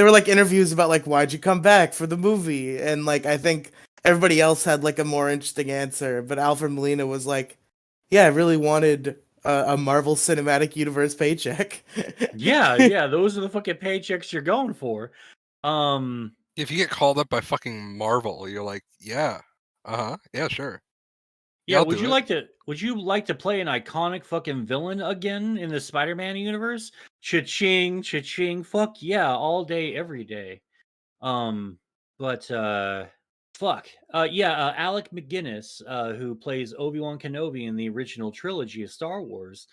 were like interviews about like why'd you come back for the movie, and like I think everybody else had like a more interesting answer, but Alfred Molina was like, "Yeah, I really wanted a Marvel Cinematic Universe paycheck." Yeah, those are the fucking paychecks you're going for. If you get called up by fucking Marvel, you're like, yeah, yeah, sure. Yeah, I'll would do you it. like to would you like to play an iconic fucking villain again in the Spider-Man universe? Cha-ching, cha-ching, fuck yeah, all day, every day. Um, but fuck. Alec McGuinness, who plays Obi-Wan Kenobi in the original trilogy of Star Wars,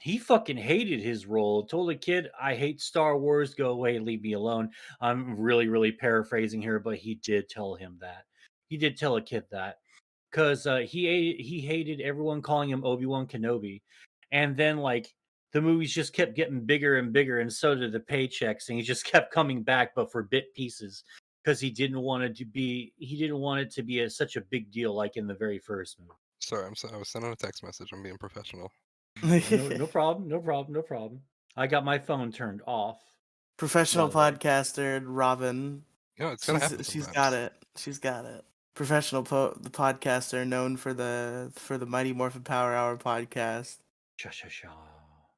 he fucking hated his role. Told a kid, I hate Star Wars, go away, leave me alone. I'm really, really paraphrasing here, but he did tell him that. He did tell a kid that because he hated everyone calling him Obi-Wan Kenobi, and then like the movies just kept getting bigger and bigger, and so did the paychecks, and he just kept coming back, but for bit pieces, because he didn't want it to be such a big deal like in the very first movie. Sorry, I was sending a text message. I'm being professional. No problem, no problem, no problem. I got my phone turned off. Professional By the way. podcaster Robin. You know, it's gonna happen She's sometimes. got it. She's got it. Professional the podcaster known for the Mighty Morphin Power Hour podcast. Cha-cha-cha.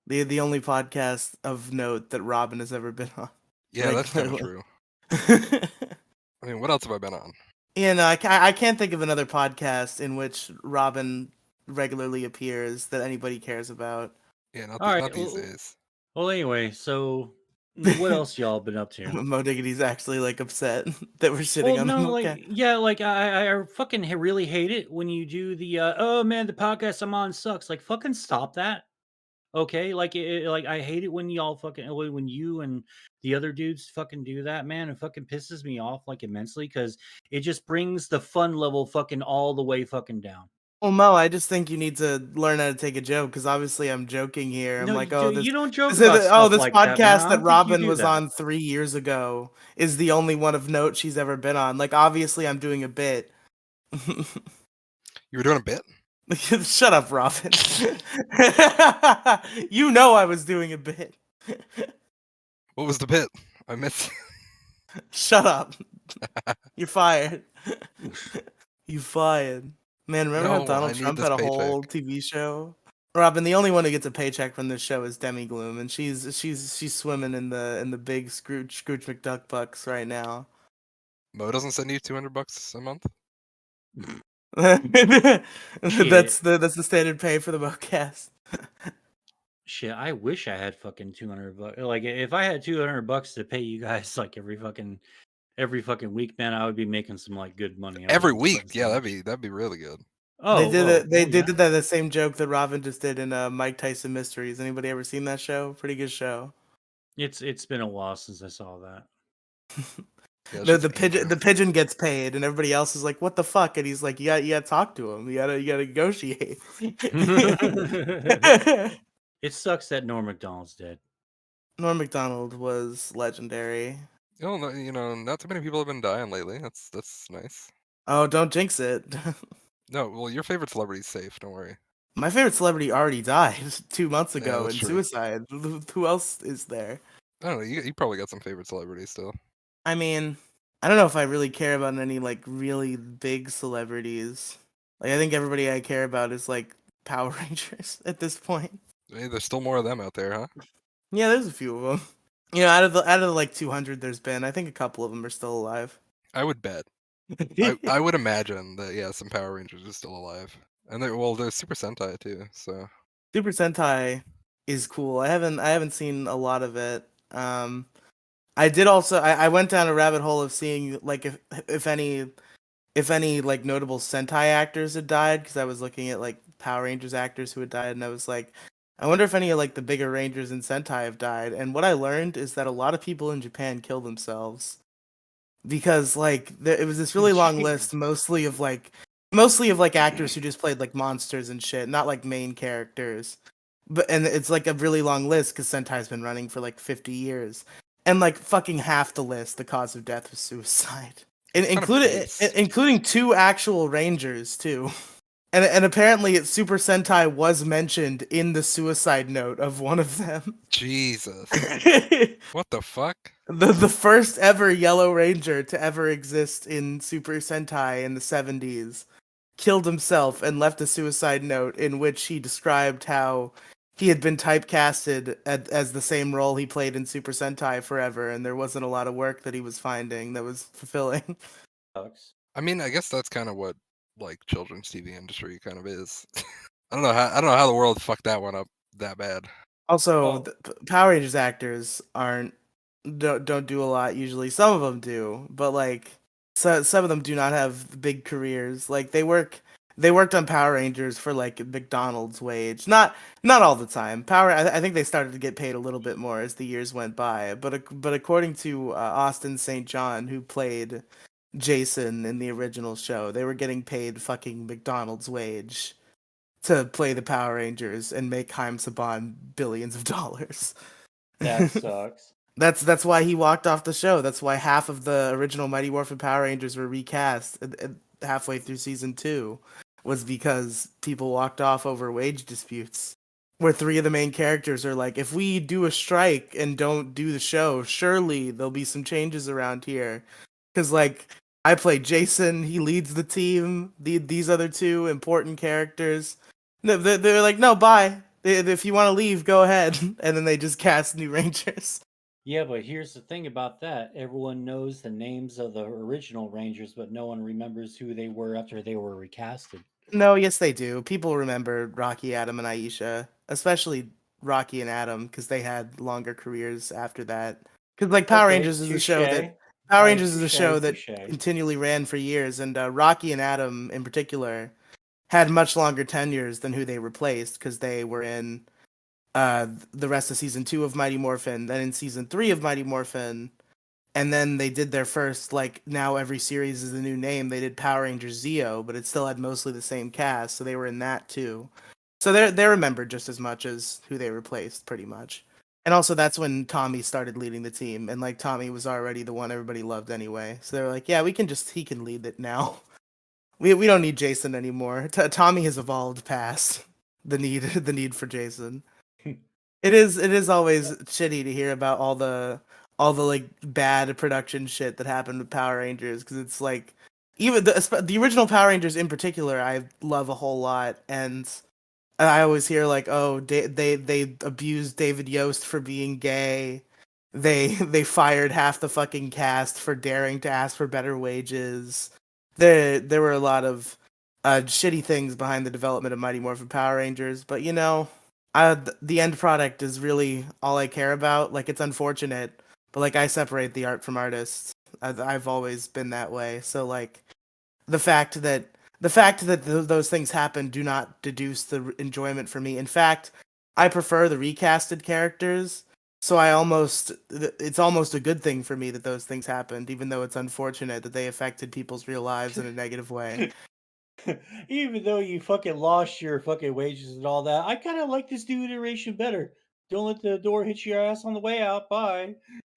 The only podcast of note that Robin has ever been on. Yeah, that's kind of Regularly. true. I mean, what else have I been on? Yeah, no, I can't think of another podcast in which Robin regularly appears that anybody cares about. Yeah, All right. not these days. Well, anyway, so what else y'all been up to? Mo Diggity's actually like upset that we're shitting Well, on him. no, Okay. like, yeah, like I fucking really hate it when you do the oh man, the podcast I'm on sucks. Like, fucking stop that. Okay, like like I hate it when y'all fucking when you and the other dudes fucking do that, man. It fucking pisses me off like immensely because it just brings the fun level fucking all the way fucking down. Well, Mo, I just think you need to learn how to take a joke because obviously I'm joking here. I'm No, like, oh, you don't joke this about stuff this like that, man. podcast I that don't think you Robin do was that. on 3 years ago is the only one of note she's ever been on. Like, obviously, I'm doing a bit. You were doing a bit? Shut up, Robin. You know I was doing a bit. What was the bit? I missed. Shut up. You're fired. You fired. Man, remember how No, Donald I need Trump this had a paycheck. whole TV show? Robin, the only one who gets a paycheck from this show is Demi Gloom, and she's swimming in the big Scrooge McDuck bucks right now. Mo doesn't send you $200 a month. That's the standard pay for the Mocast. Shit, I wish I had fucking $200. Like, if I had $200 to pay you guys like every fucking week, man, I would be making some like good money. I Every wouldn't be week, sweating so yeah, much. that'd be really good. They did it. They Yeah. did that the same joke that Robin just did in Mike Tyson Mysteries. Anybody ever seen that show? Pretty good show. It's been a while since I saw that. Yeah, The pigeon gets paid, and everybody else is like, "What the fuck?" And he's like, "You gotta talk to him. You gotta negotiate." It sucks that Norm Macdonald's dead. Norm Macdonald was legendary. You know, not too many people have been dying lately. That's nice. Oh, don't jinx it. No, well, your favorite celebrity's safe. Don't worry. My favorite celebrity already died 2 months Yeah, ago that's in true. suicide. Who else is there? I don't know. You probably got some favorite celebrities still. I mean, I don't know if I really care about any like really big celebrities. Like, I think everybody I care about is like Power Rangers at this point. Hey, there's still more of them out there, huh? Yeah, there's a few of them. You know, out of the like 200 there's been, I think a couple of them are still alive. I would bet. I would imagine that some Power Rangers are still alive, and there's Super Sentai too. So Super Sentai is cool. I haven't seen a lot of it. I did also I went down a rabbit hole of seeing like if any like notable Sentai actors had died because I was looking at like Power Rangers actors who had died, and I was like, I wonder if any of like the bigger Rangers in Sentai have died. And what I learned is that a lot of people in Japan kill themselves because like it was this really long list, mostly of like actors who just played like monsters and shit, not like main characters. And it's like a really long list because Sentai's been running for like 50 years, and like fucking half the list, the cause of death was suicide. Including 2 actual Rangers too. And apparently Super Sentai was mentioned in the suicide note of one of them. Jesus, the what the fuck? first ever Yellow Ranger to ever exist in Super Sentai in the 70s killed himself and left a suicide note in which he described how he had been typecasted as the same role he played in Super Sentai forever, and there wasn't a lot of work that he was finding that was fulfilling. Sucks. I mean, I guess that's kind of what like children's TV industry kind of is. I don't know how the world fucked that one up that bad. Also, Oh, Power Rangers actors don't do a lot usually. Some of them do, but like some of them do not have big careers. Like they worked on Power Rangers for like McDonald's wage. Not all the time. I think they started to get paid a little bit more as the years went by. But according to Austin St. John, who played Jason in the original show, they were getting paid fucking McDonald's wage to play the Power Rangers and make Haim Saban billions of dollars. that sucks. That's why he walked off the show. That's why half of the original Mighty Morphin Power Rangers were recast halfway through season 2 was because people walked off over wage disputes. Where 3 of the main characters are like, if we do a strike and don't do the show, surely there'll be some changes around here. Because like I play Jason, he leads the team. These other 2 important characters, no, they're like, no, bye. If you want to leave, go ahead. And then they just cast new Rangers. Yeah, but here's the thing about that. Everyone knows the names of the original Rangers, but no one remembers who they were after they were recasted. No, yes, they do. People remember Rocky, Adam, and Aisha, especially Rocky and Adam, because they had longer careers after that. Because like Okay, touche. Power All right, Rangers is a touche, show that touche. continually ran for years, and Rocky and Adam in particular had much longer tenures than who they replaced, because they were in the rest of season 2 of Mighty Morphin, then in season 3 of Mighty Morphin, and then they did their first, like, now every series is a new name. They did Power Rangers Zeo, but it still had mostly the same cast, so they were in that too. So they're remembered just as much as who they replaced, pretty much. And also that's when Tommy started leading the team, and like Tommy was already the one everybody loved anyway. So they were like, yeah, he can lead it now. We don't need Jason anymore. Tommy has evolved past the need for Jason. It is always shitty to hear about all the like bad production shit that happened with Power Rangers, because it's like even the original Power Rangers in particular I love a whole lot, and I always hear like, oh, they abused David Yost for being gay. They fired half the fucking cast for daring to ask for better wages. There were a lot of shitty things behind the development of Mighty Morphin Power Rangers, but you know, the end product is really all I care about. Like, it's unfortunate, but like I separate the art from artists. I've always been that way. So like the fact that those things happen do not deduce the enjoyment for me. In fact, I prefer the recasted characters. So it's almost a good thing for me that those things happened, even though it's unfortunate that they affected people's real lives in a negative way. Even though you fucking lost your fucking wages and all that, I kind of like this new iteration better. Don't let the door hit your ass on the way out. Bye.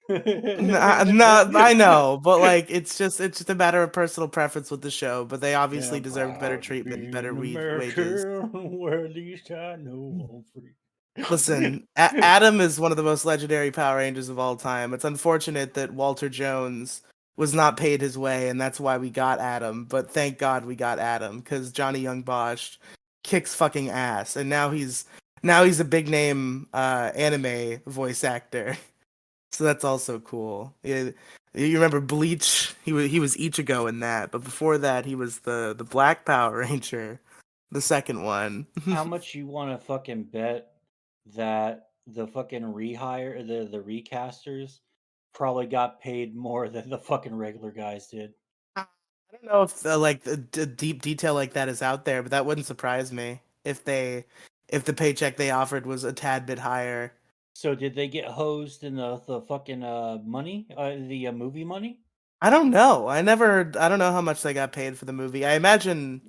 No, I know, but like it's just a matter of personal preference with the show. But they And obviously I'm deserved better proud to treatment and be better an wages. American, where at least I know I'm free. Listen, Adam is one of the most legendary Power Rangers of all time. It's unfortunate that Walter Jones was not paid his way, and that's why we got Adam. But thank God we got Adam, because Johnny Young Bosch kicks fucking ass, and now he's a big name anime voice actor. So that's also cool. Yeah, you remember Bleach? He was Ichigo in that, but before that he was the Black Power Ranger, the second one. How much you want to fucking bet that the fucking the recasters probably got paid more than the fucking regular guys did? I don't know if like the deep detail like that is out there, but that wouldn't surprise me if the paycheck they offered was a tad bit higher. So did they get hosed in the fucking money, the movie money? I don't know. I don't know how much they got paid for the movie. I imagine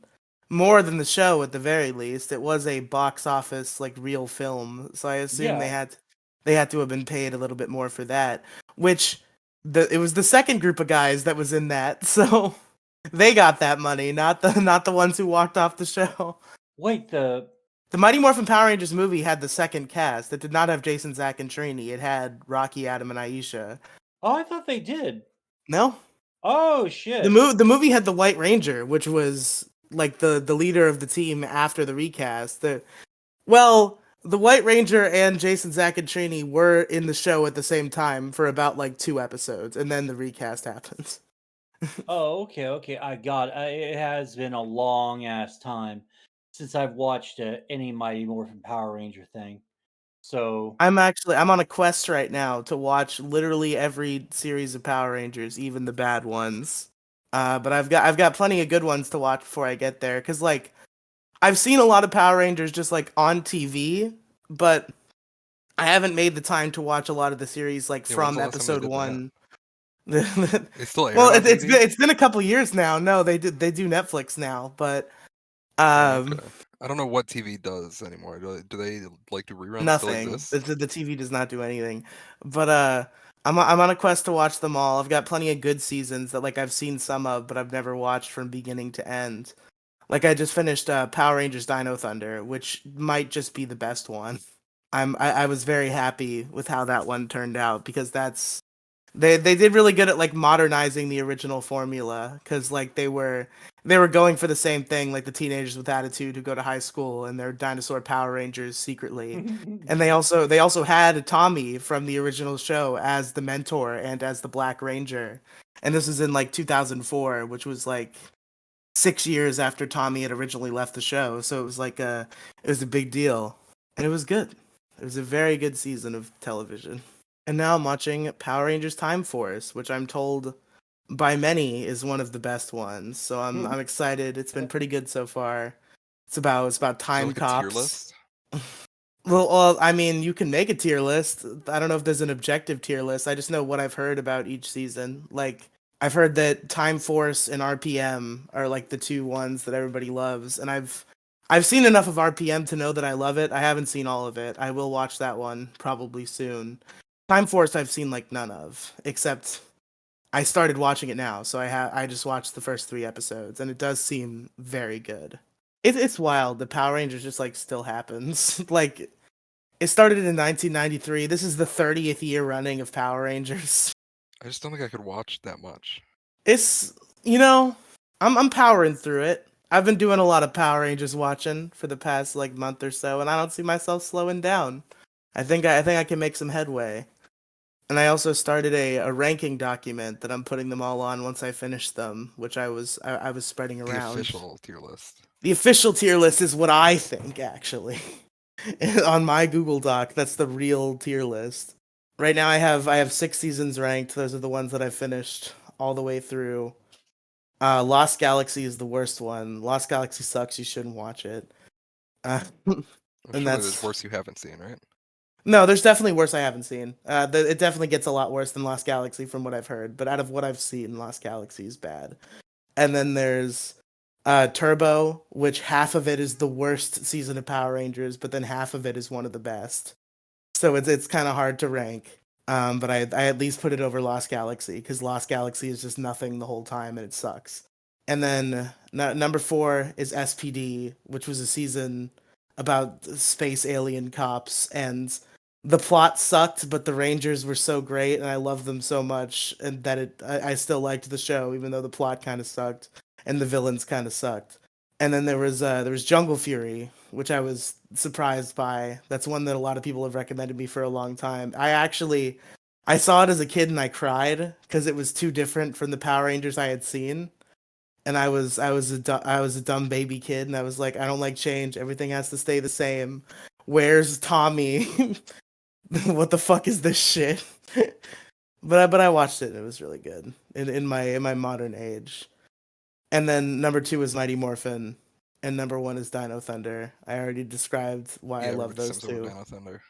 more than the show at the very least. It was a box office like real film, so I assume Yeah. they had to have been paid a little bit more for that. Which it was the second group of guys that was in that, so they got that money, not the ones who walked off the show. Wait, the The Mighty Morphin Power Rangers movie had the second cast. It did not have Jason, Zach, and Trini. It had Rocky, Adam, and Aisha. oh, I thought they did. No, Oh shit. the movie had the White Ranger, which was like the leader of the team after the recast. The White Ranger and Jason, Zach, and Trini were in the show at the same time for about like 2 episodes, and then the recast happens. Oh, okay, okay. I got it. It has been a long ass time since I've watched any Mighty Morphin Power Ranger thing. So I'm on a quest right now to watch literally every series of Power Rangers, even the bad ones. But I've got plenty of good ones to watch before I get there. Cause like I've seen a lot of Power Rangers just like on TV, but I haven't made the time to watch a lot of the series like Yeah, when's from the last time they episode did that? one. They still air Well, it on TV? it's been a couple years now. No, they do Netflix now, but Oh, um okay. I don't know what TV does anymore. Do they like do reruns still nothing. exist? The TV does not do anything. But I'm on a quest to watch them all. I've got plenty of good seasons that like I've seen some of, but I've never watched from beginning to end. Like I just finished Power Rangers Dino Thunder, which might just be the best one. I was very happy with how that one turned out because that's they did really good at like modernizing the original formula because like they were going for the same thing, like the teenagers with attitude who go to high school and they're dinosaur Power Rangers secretly. And they also had Tommy from the original show as the mentor and as the Black Ranger. And this was in like 2004, which was like 6 years after Tommy had originally left the show. So it was a big deal. And it was good. It was a very good season of television. And now I'm watching Power Rangers Time Force, which I'm told by many is one of the best ones. So I'm excited. It's been pretty good so far. It's about Is there time like a tier cops. list? Well, I mean, you can make a tier list. I don't know if there's an objective tier list. I just know what I've heard about each season. Like, I've heard that Time Force and RPM are like the two ones that everybody loves, and I've seen enough of RPM to know that I love it. I haven't seen all of it. I will watch that one probably soon. Time Force I've seen like none of, except I started watching it now, so I just watched the first 3 episodes, and it does seem very good. It's wild. The Power Rangers just like still happens. Like it started in 1993. This is the 30th year running of Power Rangers. I just don't think I could watch that much. It's you know, I'm powering through it. I've been doing a lot of Power Rangers watching for the past like month or so, and I don't see myself slowing down. I think I can make some headway. And I also started a ranking document that I'm putting them all on once I finish them, which I was spreading The around. official tier list. The official tier list is what I think actually. On my Google Doc, that's the real tier list. Right now I have 6 seasons ranked. Those are the ones that I finished all the way through. Lost Galaxy is the worst one. Lost Galaxy sucks. You shouldn't watch it. Uh, I'm and sure there's that's worse you haven't seen, right? no. There's definitely worse I haven't seen. It definitely gets a lot worse than Lost Galaxy from what I've heard. But out of what I've seen, Lost Galaxy is bad. And then there's Turbo, which half of it is the worst season of Power Rangers, but then half of it is one of the best. So it's kind of hard to rank. But I at least put it over Lost Galaxy because Lost Galaxy is just nothing the whole time and it sucks. And then number 4 is SPD, which was a season about space alien cops, and the plot sucked, but the Rangers were so great, and I loved them so much, and that I still liked the show, even though the plot kind of sucked and the villains kind of sucked. And then there was Jungle Fury, which I was surprised by. That's one that a lot of people have recommended me for a long time. I saw it as a kid and I cried because it was too different from the Power Rangers I had seen. And I was a dumb baby kid and I was like, I don't like change. Everything has to stay the same. Where's Tommy? What the fuck is this shit? But I watched it and it was really good in my modern age. And then number 2 is Mighty Morphin, and number 1 is Dino Thunder. I already described why I Yeah, love everybody those sims over two. Dino Thunder.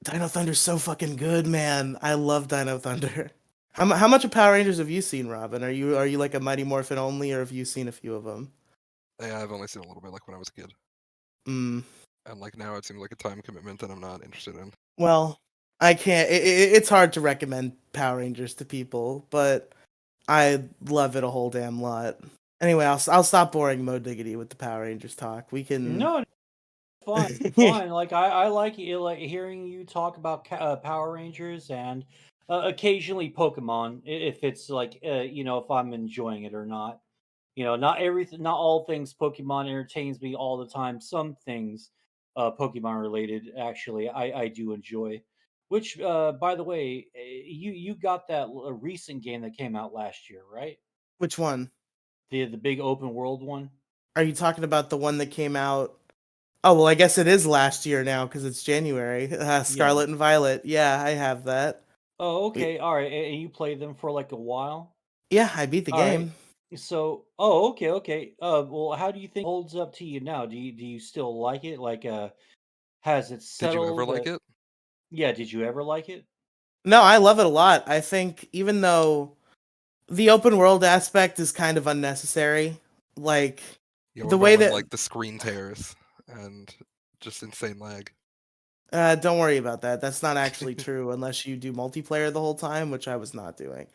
Dino Thunder's so fucking good, man. I love Dino Thunder. How much of Power Rangers have you seen, Robin? Are you like a Mighty Morphin only, or have you seen a few of them? Yeah, I've only seen a little bit, like when I was a kid, Mm. and like now it seems like a time commitment that I'm not interested in. Well, I can't. It's hard to recommend Power Rangers to people, but I love it a whole damn lot. Anyway, I'll stop boring Mo Diggity with the Power Rangers talk. We can. no, fine, fine. Like I like like hearing you talk about Power Rangers and occasionally Pokemon if it's like if I'm enjoying it or not. Not everything, not all things Pokemon entertains me all the time. Some things, Pokemon related, actually, I do enjoy. Which, by the way, you got that recent game that came out last year, right? Which one? The big open world one. Are you talking about the one that came out? Oh, well, I guess it is last year now because it's January. Yeah. Scarlet and Violet. Yeah, I have that. Oh, We, okay. All right. And you played them for like a while. yeah, I beat the All right. game. So, oh, okay, okay. Well, how do you think it holds up to you now? Do you still like it? Like, has it Did you ever settled? like it? Yeah. Did you ever like it? No, I love it a lot. I think even though the open world aspect is kind of unnecessary, like Yeah, what the about way when that like the screen tears and just insane lag? don't worry about that. That's not actually true unless you do multiplayer the whole time, which I was not doing.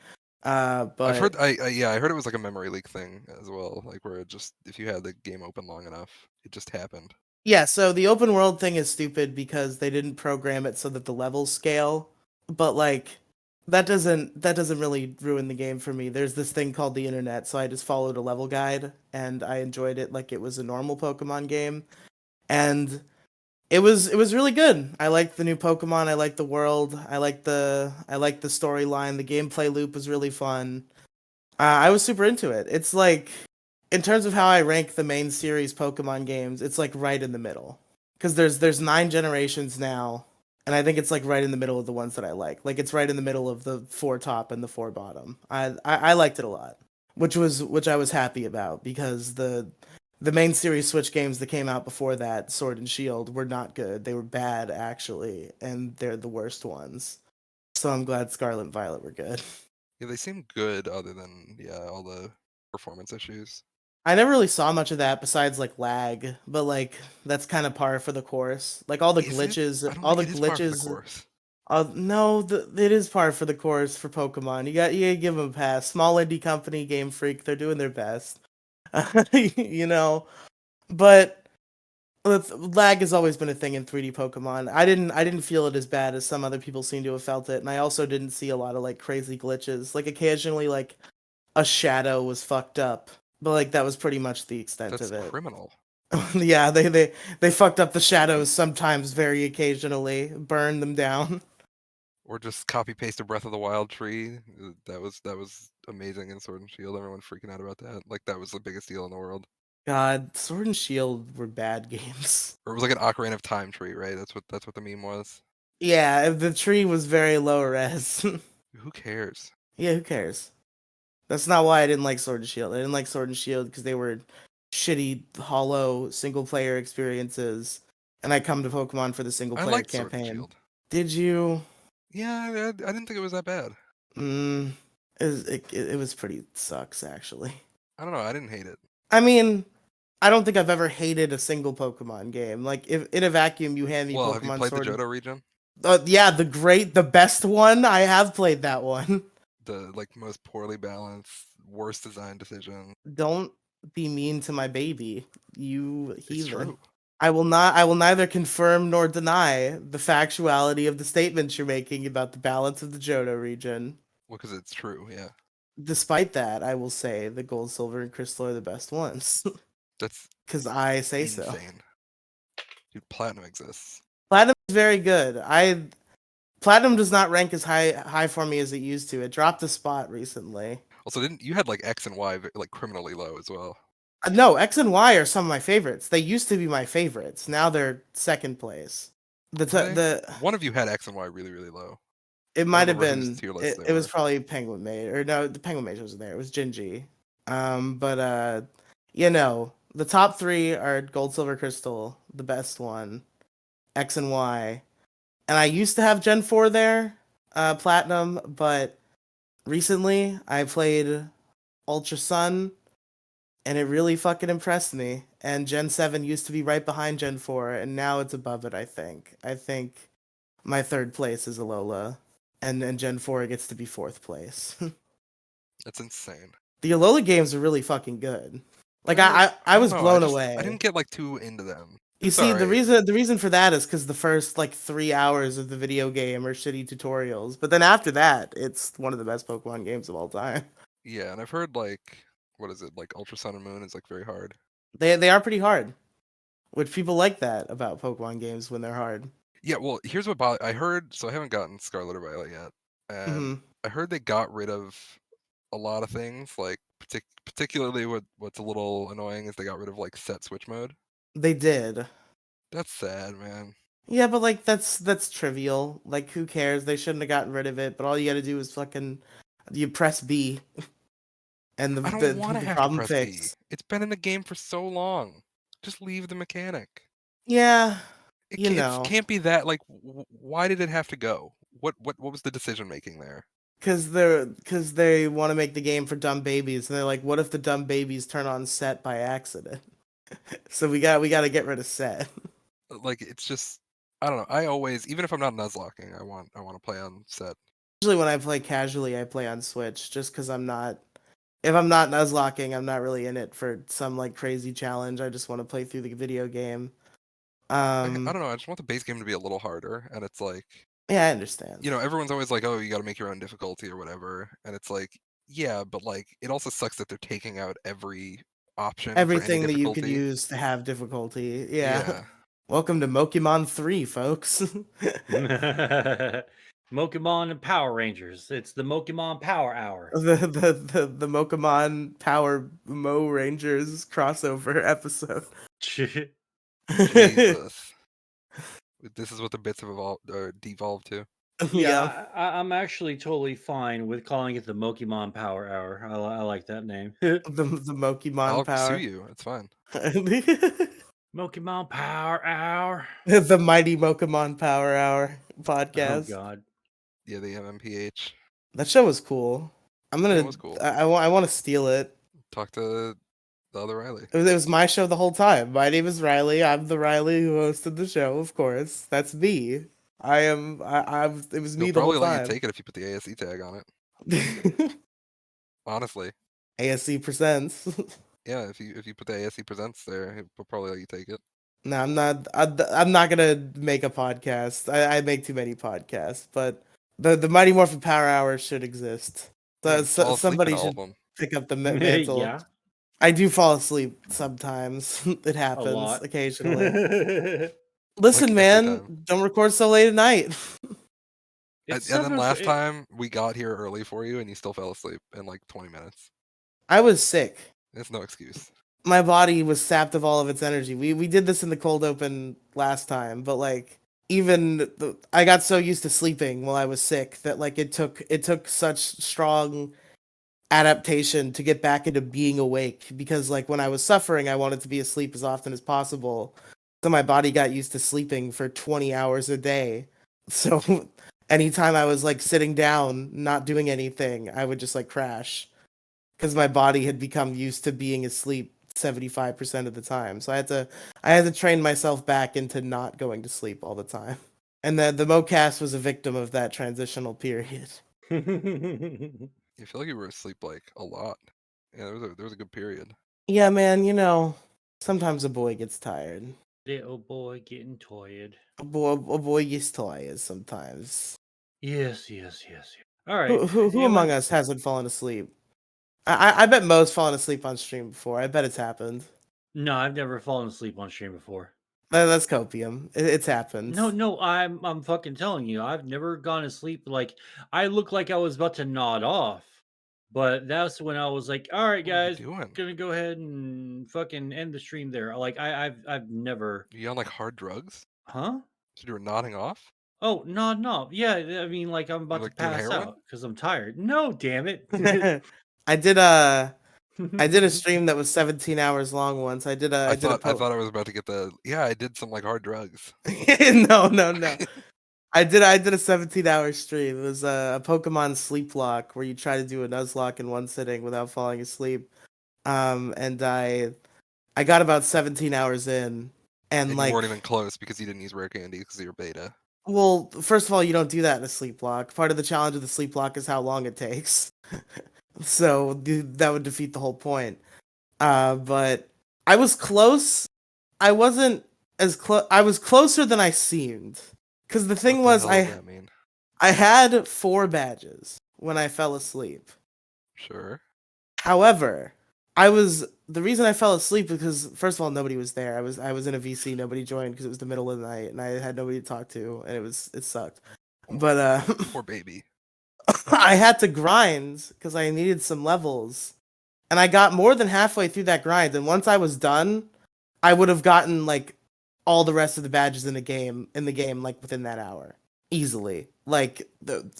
I've heard, But yeah, I heard it was like a memory leak thing as well, like where it just if you had the game open long enough, it just happened. yeah, so the open world thing is stupid because they didn't program it so that the levels scale. But like that doesn't really ruin the game for me. There's this thing called the internet, so I just followed a level guide and I enjoyed it like it was a normal Pokemon game. And it was really good. I liked the new Pokemon, I liked the world, I liked the storyline, the gameplay loop was really fun. I was super into it. It's like, in terms of how I rank the main series Pokemon games, it's like right in the middle. Because there's 9 generations now, and I think it's like right in the middle of the ones that I like. Like it's right in the middle of the 4 top and the 4 bottom. I liked it a lot, which I was happy about because the main series Switch games that came out before that, Sword and Shield, were not good. They were bad actually, and they're the worst ones. So I'm glad Scarlet and Violet were good. Yeah, they seem good other than all the performance issues. I never really saw much of that besides like lag, but like that's kind of par for the course. Like all the Is it? glitches, I don't all think the it is par for the glitches. course. No, it is par for the course for Pokemon. You gotta give them a pass. Small indie company, Game Freak, they're doing their best. you know, but lag has always been a thing in 3D Pokemon. I didn't feel it as bad as some other people seem to have felt it, and I also didn't see a lot of like crazy glitches. Like occasionally, like a shadow was fucked up, but like that was pretty much the extent That's of it. criminal. Yeah, they fucked up the shadows sometimes, very occasionally, burned them down. Or just copy paste a Breath of the Wild tree. That was amazing in Sword and Shield. Everyone freaking out about that. Like that was the biggest deal in the world. God, Sword and Shield were bad games. Or it was like an Ocarina of Time tree, right? That's what the meme was. Yeah, the tree was very low res. Who cares? Yeah, who cares? That's not why I didn't like Sword and Shield. I didn't like Sword and Shield because they were shitty, hollow single player experiences, and I come to Pokemon for the single I player liked Sword and campaign. Shield. Did you? Yeah, I didn't think it was that bad. Mm, it was pretty sucks actually. I don't know. I didn't hate it. I mean, I don't think I've ever hated a single Pokemon game. Like, if in a vacuum you hand me Well, have you Pokemon played the Sword, Johto region? yeah, the best one. I have played that one. The like most poorly balanced, worst design decision. Don't be mean to my baby, you It's heathen. true. I will not. I will neither confirm nor deny the factuality of the statements you're making about the balance of the Johto region. Well, because it's true. Yeah, Despite that, I will say the Gold, Silver, and Crystal are the best ones that's because I say so. insane. Dude, Platinum exists. Platinum is very good. I Platinum does not rank as high for me as it used to. It dropped a spot recently. Also, didn't you had like X and Y like criminally low as well? No, X and Y are some of my favorites. They used to be my favorites. Now they're second place. The Were they? the One of you had X and Y really, really low. It I don't might have remember whose been tier list it, they it was were. probably Penguin Mage, or no, the Penguin Mage wasn't there. It was Gingy. But the top three are Gold, Silver, Crystal, the best one, X and Y, and I used to have Gen 4 there, Platinum, but recently I played Ultra Sun, and it really fucking impressed me. And Gen 7 used to be right behind Gen 4, and now it's above it, I think. I think my third place is Alola, and Gen 4 gets to be fourth place. That's insane. The Alola games are really fucking good. Like They're, I I don't was know. I blown just I away. didn't get like too into them. You It's see, all the right. reason for that is because the first like 3 hours of the video game are shitty tutorials, but then after that, it's one of the best Pokemon games of all time. Yeah, and I've heard like what is it like Ultra Sun and Moon is like very hard. They are pretty hard, which people like that about Pokemon games when they're hard. Yeah, well, here's what I heard. So I haven't gotten Scarlet or Violet yet, and Hmm. I heard they got rid of a lot of things like Particularly what's a little annoying is they got rid of like set switch mode. They did. That's sad, man. Yeah, but like that's trivial. Like who cares? They shouldn't have gotten rid of it. But all you got to do is fucking you press B, and I don't the, want to the have to problem press B. fixed. It's been in the game for so long. Just leave the mechanic. Yeah, It, you it know, can't be that like. Why did it have to go? What was the decision making there? because they want to make the game for dumb babies, and they're like, what if the dumb babies turn on set by accident? So we got to get rid of set. Like it's just I don't know. I always even if I'm not nuzlocking, I want to play on set. Usually when I play casually, I play on Switch just because I'm not. If I'm not nuzlocking, I'm not really in it for some like crazy challenge. I just want to play through the video game. I don't know. I just want the base game to be a little harder, and it's like Yeah, I understand. everyone's always like, oh, you got to make your own difficulty or whatever, and it's like, yeah, but like it also sucks that they're taking out every option for any Everything that you could difficulty. use to have difficulty. Yeah. Yeah, Welcome to Pokemon 3, folks. Pokemon and Power Rangers. It's the Pokemon Power Hour. the Pokemon Power Moe Rangers crossover episode. Jesus. This is what the bits have evolved or devolved to. Yeah. Yeah, I'm actually totally fine with calling it the Pokemon Power Hour. I like that name. The Pokemon I'll sue Power. you. It's fine. Pokemon Power Hour. The Mighty Pokemon Power Hour Oh podcast. God. Yeah, the MMPH. That show was cool. I'm Yeah, gonna. it was cool. I want to steal it. Talk to the other Riely. It was my show the whole time. My name is Riely. I'm the Riely who hosted the show. Of course, that's me. I am. It was me He'll the whole probably let you time. take it if you put the ASE tag on it. Honestly. ASC presents. Yeah, if you put the ASE presents there, he'll probably let you take it. No, I'm not. I'm not gonna make a podcast. I make too many podcasts. But the Mighty Morphin Power Hour should exist. Yeah, fall asleep Somebody in all of should them. pick up the mantle. Yeah, I do fall asleep sometimes. It a happens lot. occasionally. Listen, Like, every man, time. don't record so late at night. It's And then something last time we got here early for you, and you still fell asleep in like 20 minutes. I was sick. It's no excuse. My body was sapped of all of its energy. We did this in the cold open last time, but like I got so used to sleeping while I was sick that like it took such strong adaptation to get back into being awake, because like when I was suffering I wanted to be asleep as often as possible. So my body got used to sleeping for 20 hours a day. So anytime I was like sitting down not doing anything, I would just like crash because my body had become used to being asleep 75% of the time. So I had to train myself back into not going to sleep all the time. And the MoCast was a victim of that transitional period. You feel like you were asleep like a lot. Yeah, there was a good period. Yeah, man, sometimes a boy gets tired. Little boy getting tired. A boy gets tired sometimes. Yes. All right. Who among us hasn't fallen asleep? I bet Mo's fallen asleep on stream before. I bet it's happened. No, I've never fallen asleep on stream before. That's copium. It's happened. No, I'm fucking telling you, I've never gone to sleep. Like I looked like I was about to nod off, but that's when I was like, "All right, What are you guys, doing? gonna go ahead and fucking end the stream there." Like I've never, You on like hard drugs? huh? So you were nodding off? Oh, nod off. Yeah, I mean, like I'm You about to like doing pass heroin? out because I'm tired. No, damn it. I did a stream that was 17 hours long once. I did I a thought I was about to get I did some like hard drugs. no. I did a 17-hour stream. It was a Pokemon sleep lock where you try to do a Nuzlocke in one sitting without falling asleep. And I got about 17 hours in, and And like, you weren't even close because you didn't use rare candy because you're beta. well, first of all, you don't do that in a sleep lock. Part of the challenge of the sleep lock is how long it takes. So that would defeat the whole point. But I was close. I wasn't as close. I was closer than I seemed. Because the thing What was, the hell does that mean? I had 4 badges when I fell asleep. Sure. However, the reason I fell asleep because first of all nobody was there. I was in a VC, nobody joined because it was the middle of the night and I had nobody to talk to, and it sucked. But Poor baby. I had to grind because I needed some levels, And I got more than halfway through that grind, and once I was done, I would have gotten like all the rest of the badges in the game like within that hour. Easily. Like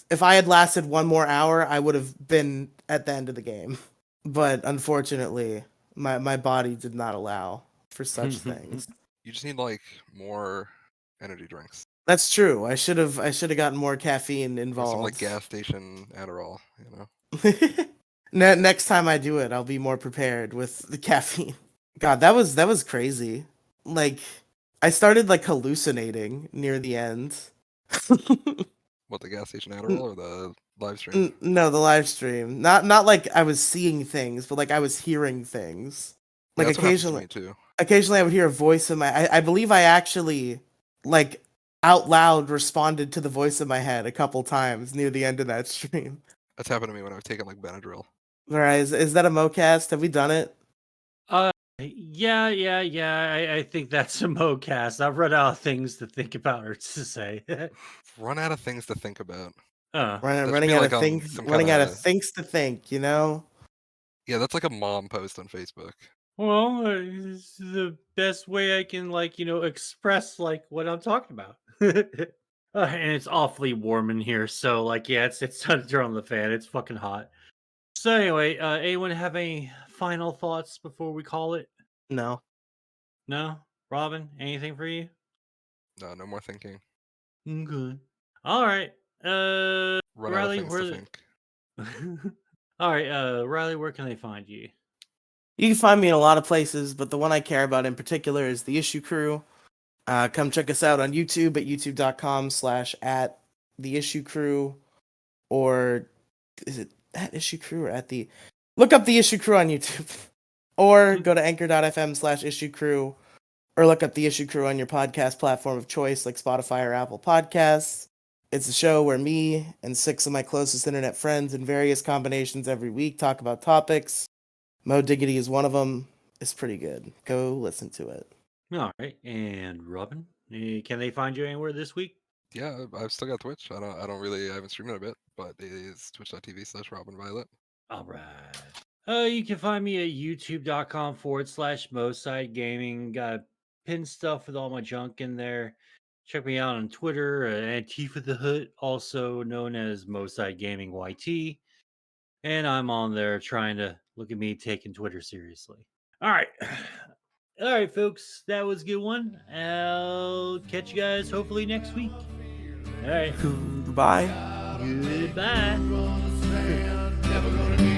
if I had lasted one more hour, I would have been at the end of the game. But unfortunately, my body did not allow for such things. You just need like more energy drinks That's true. I should have gotten more caffeine or involved. some like gas station Adderall. Next time I do it, I'll be more prepared with the caffeine. God, that was crazy. Like I started like hallucinating near the end. What, the gas station Adderall or the live stream? No, the live stream. Not like I was seeing things, but like I was hearing things. Yeah, Like that's what happens to me too. occasionally I would hear a voice in my I believe I actually like out loud responded to the voice in my head a couple times near the end of that stream. That's happened to me when I've taken like Benadryl. Alright, is that a mocast? Have we done it? Yeah. I think that's a mocast. I've run out of things to think about or to say. Run out of things to think about. That should Running be out like of on things some running out of kinda- things to think, you know? Yeah, that's like a mom post on Facebook. Well, it's the best way I can, like, express like what I'm talking about. And it's awfully warm in here, so like, yeah, it's time to turn on the fan. It's fucking hot. So anyway, anyone have any final thoughts before we call it? No. No, Robin, anything for you? No more thinking. Good. All right. Run out of Riley, things to where? think. All right, Riley, where can they find you? You can find me in a lot of places, but the one I care about in particular is the Issue Crew. Come check us out on YouTube at youtube.com/at the Issue Crew, or is it at Issue Crew or at the? Look up the Issue Crew on YouTube, or go to anchor.fm/Issue Crew, or look up the Issue Crew on your podcast platform of choice like Spotify or Apple Podcasts. It's a show where me and 6 of my closest internet friends in various combinations every week talk about topics. Mo Diggity is one of them. It's pretty good. Go listen to it. All right, and Robin, can they find you anywhere this week? Yeah, I've still got Twitch. I haven't streamed in a bit, but it is twitch.tv/RobinViolet. All right. You can find me at youtube.com/MoSide Gaming. Got pin stuff with all my junk in there. Check me out on Twitter, Antifa the Hood, also known as MoSide Gaming YT. And I'm on there trying to look at me taking Twitter seriously. All right. All right, folks. That was a good one. I'll catch you guys hopefully next week. All right. Goodbye. Goodbye. Never gonna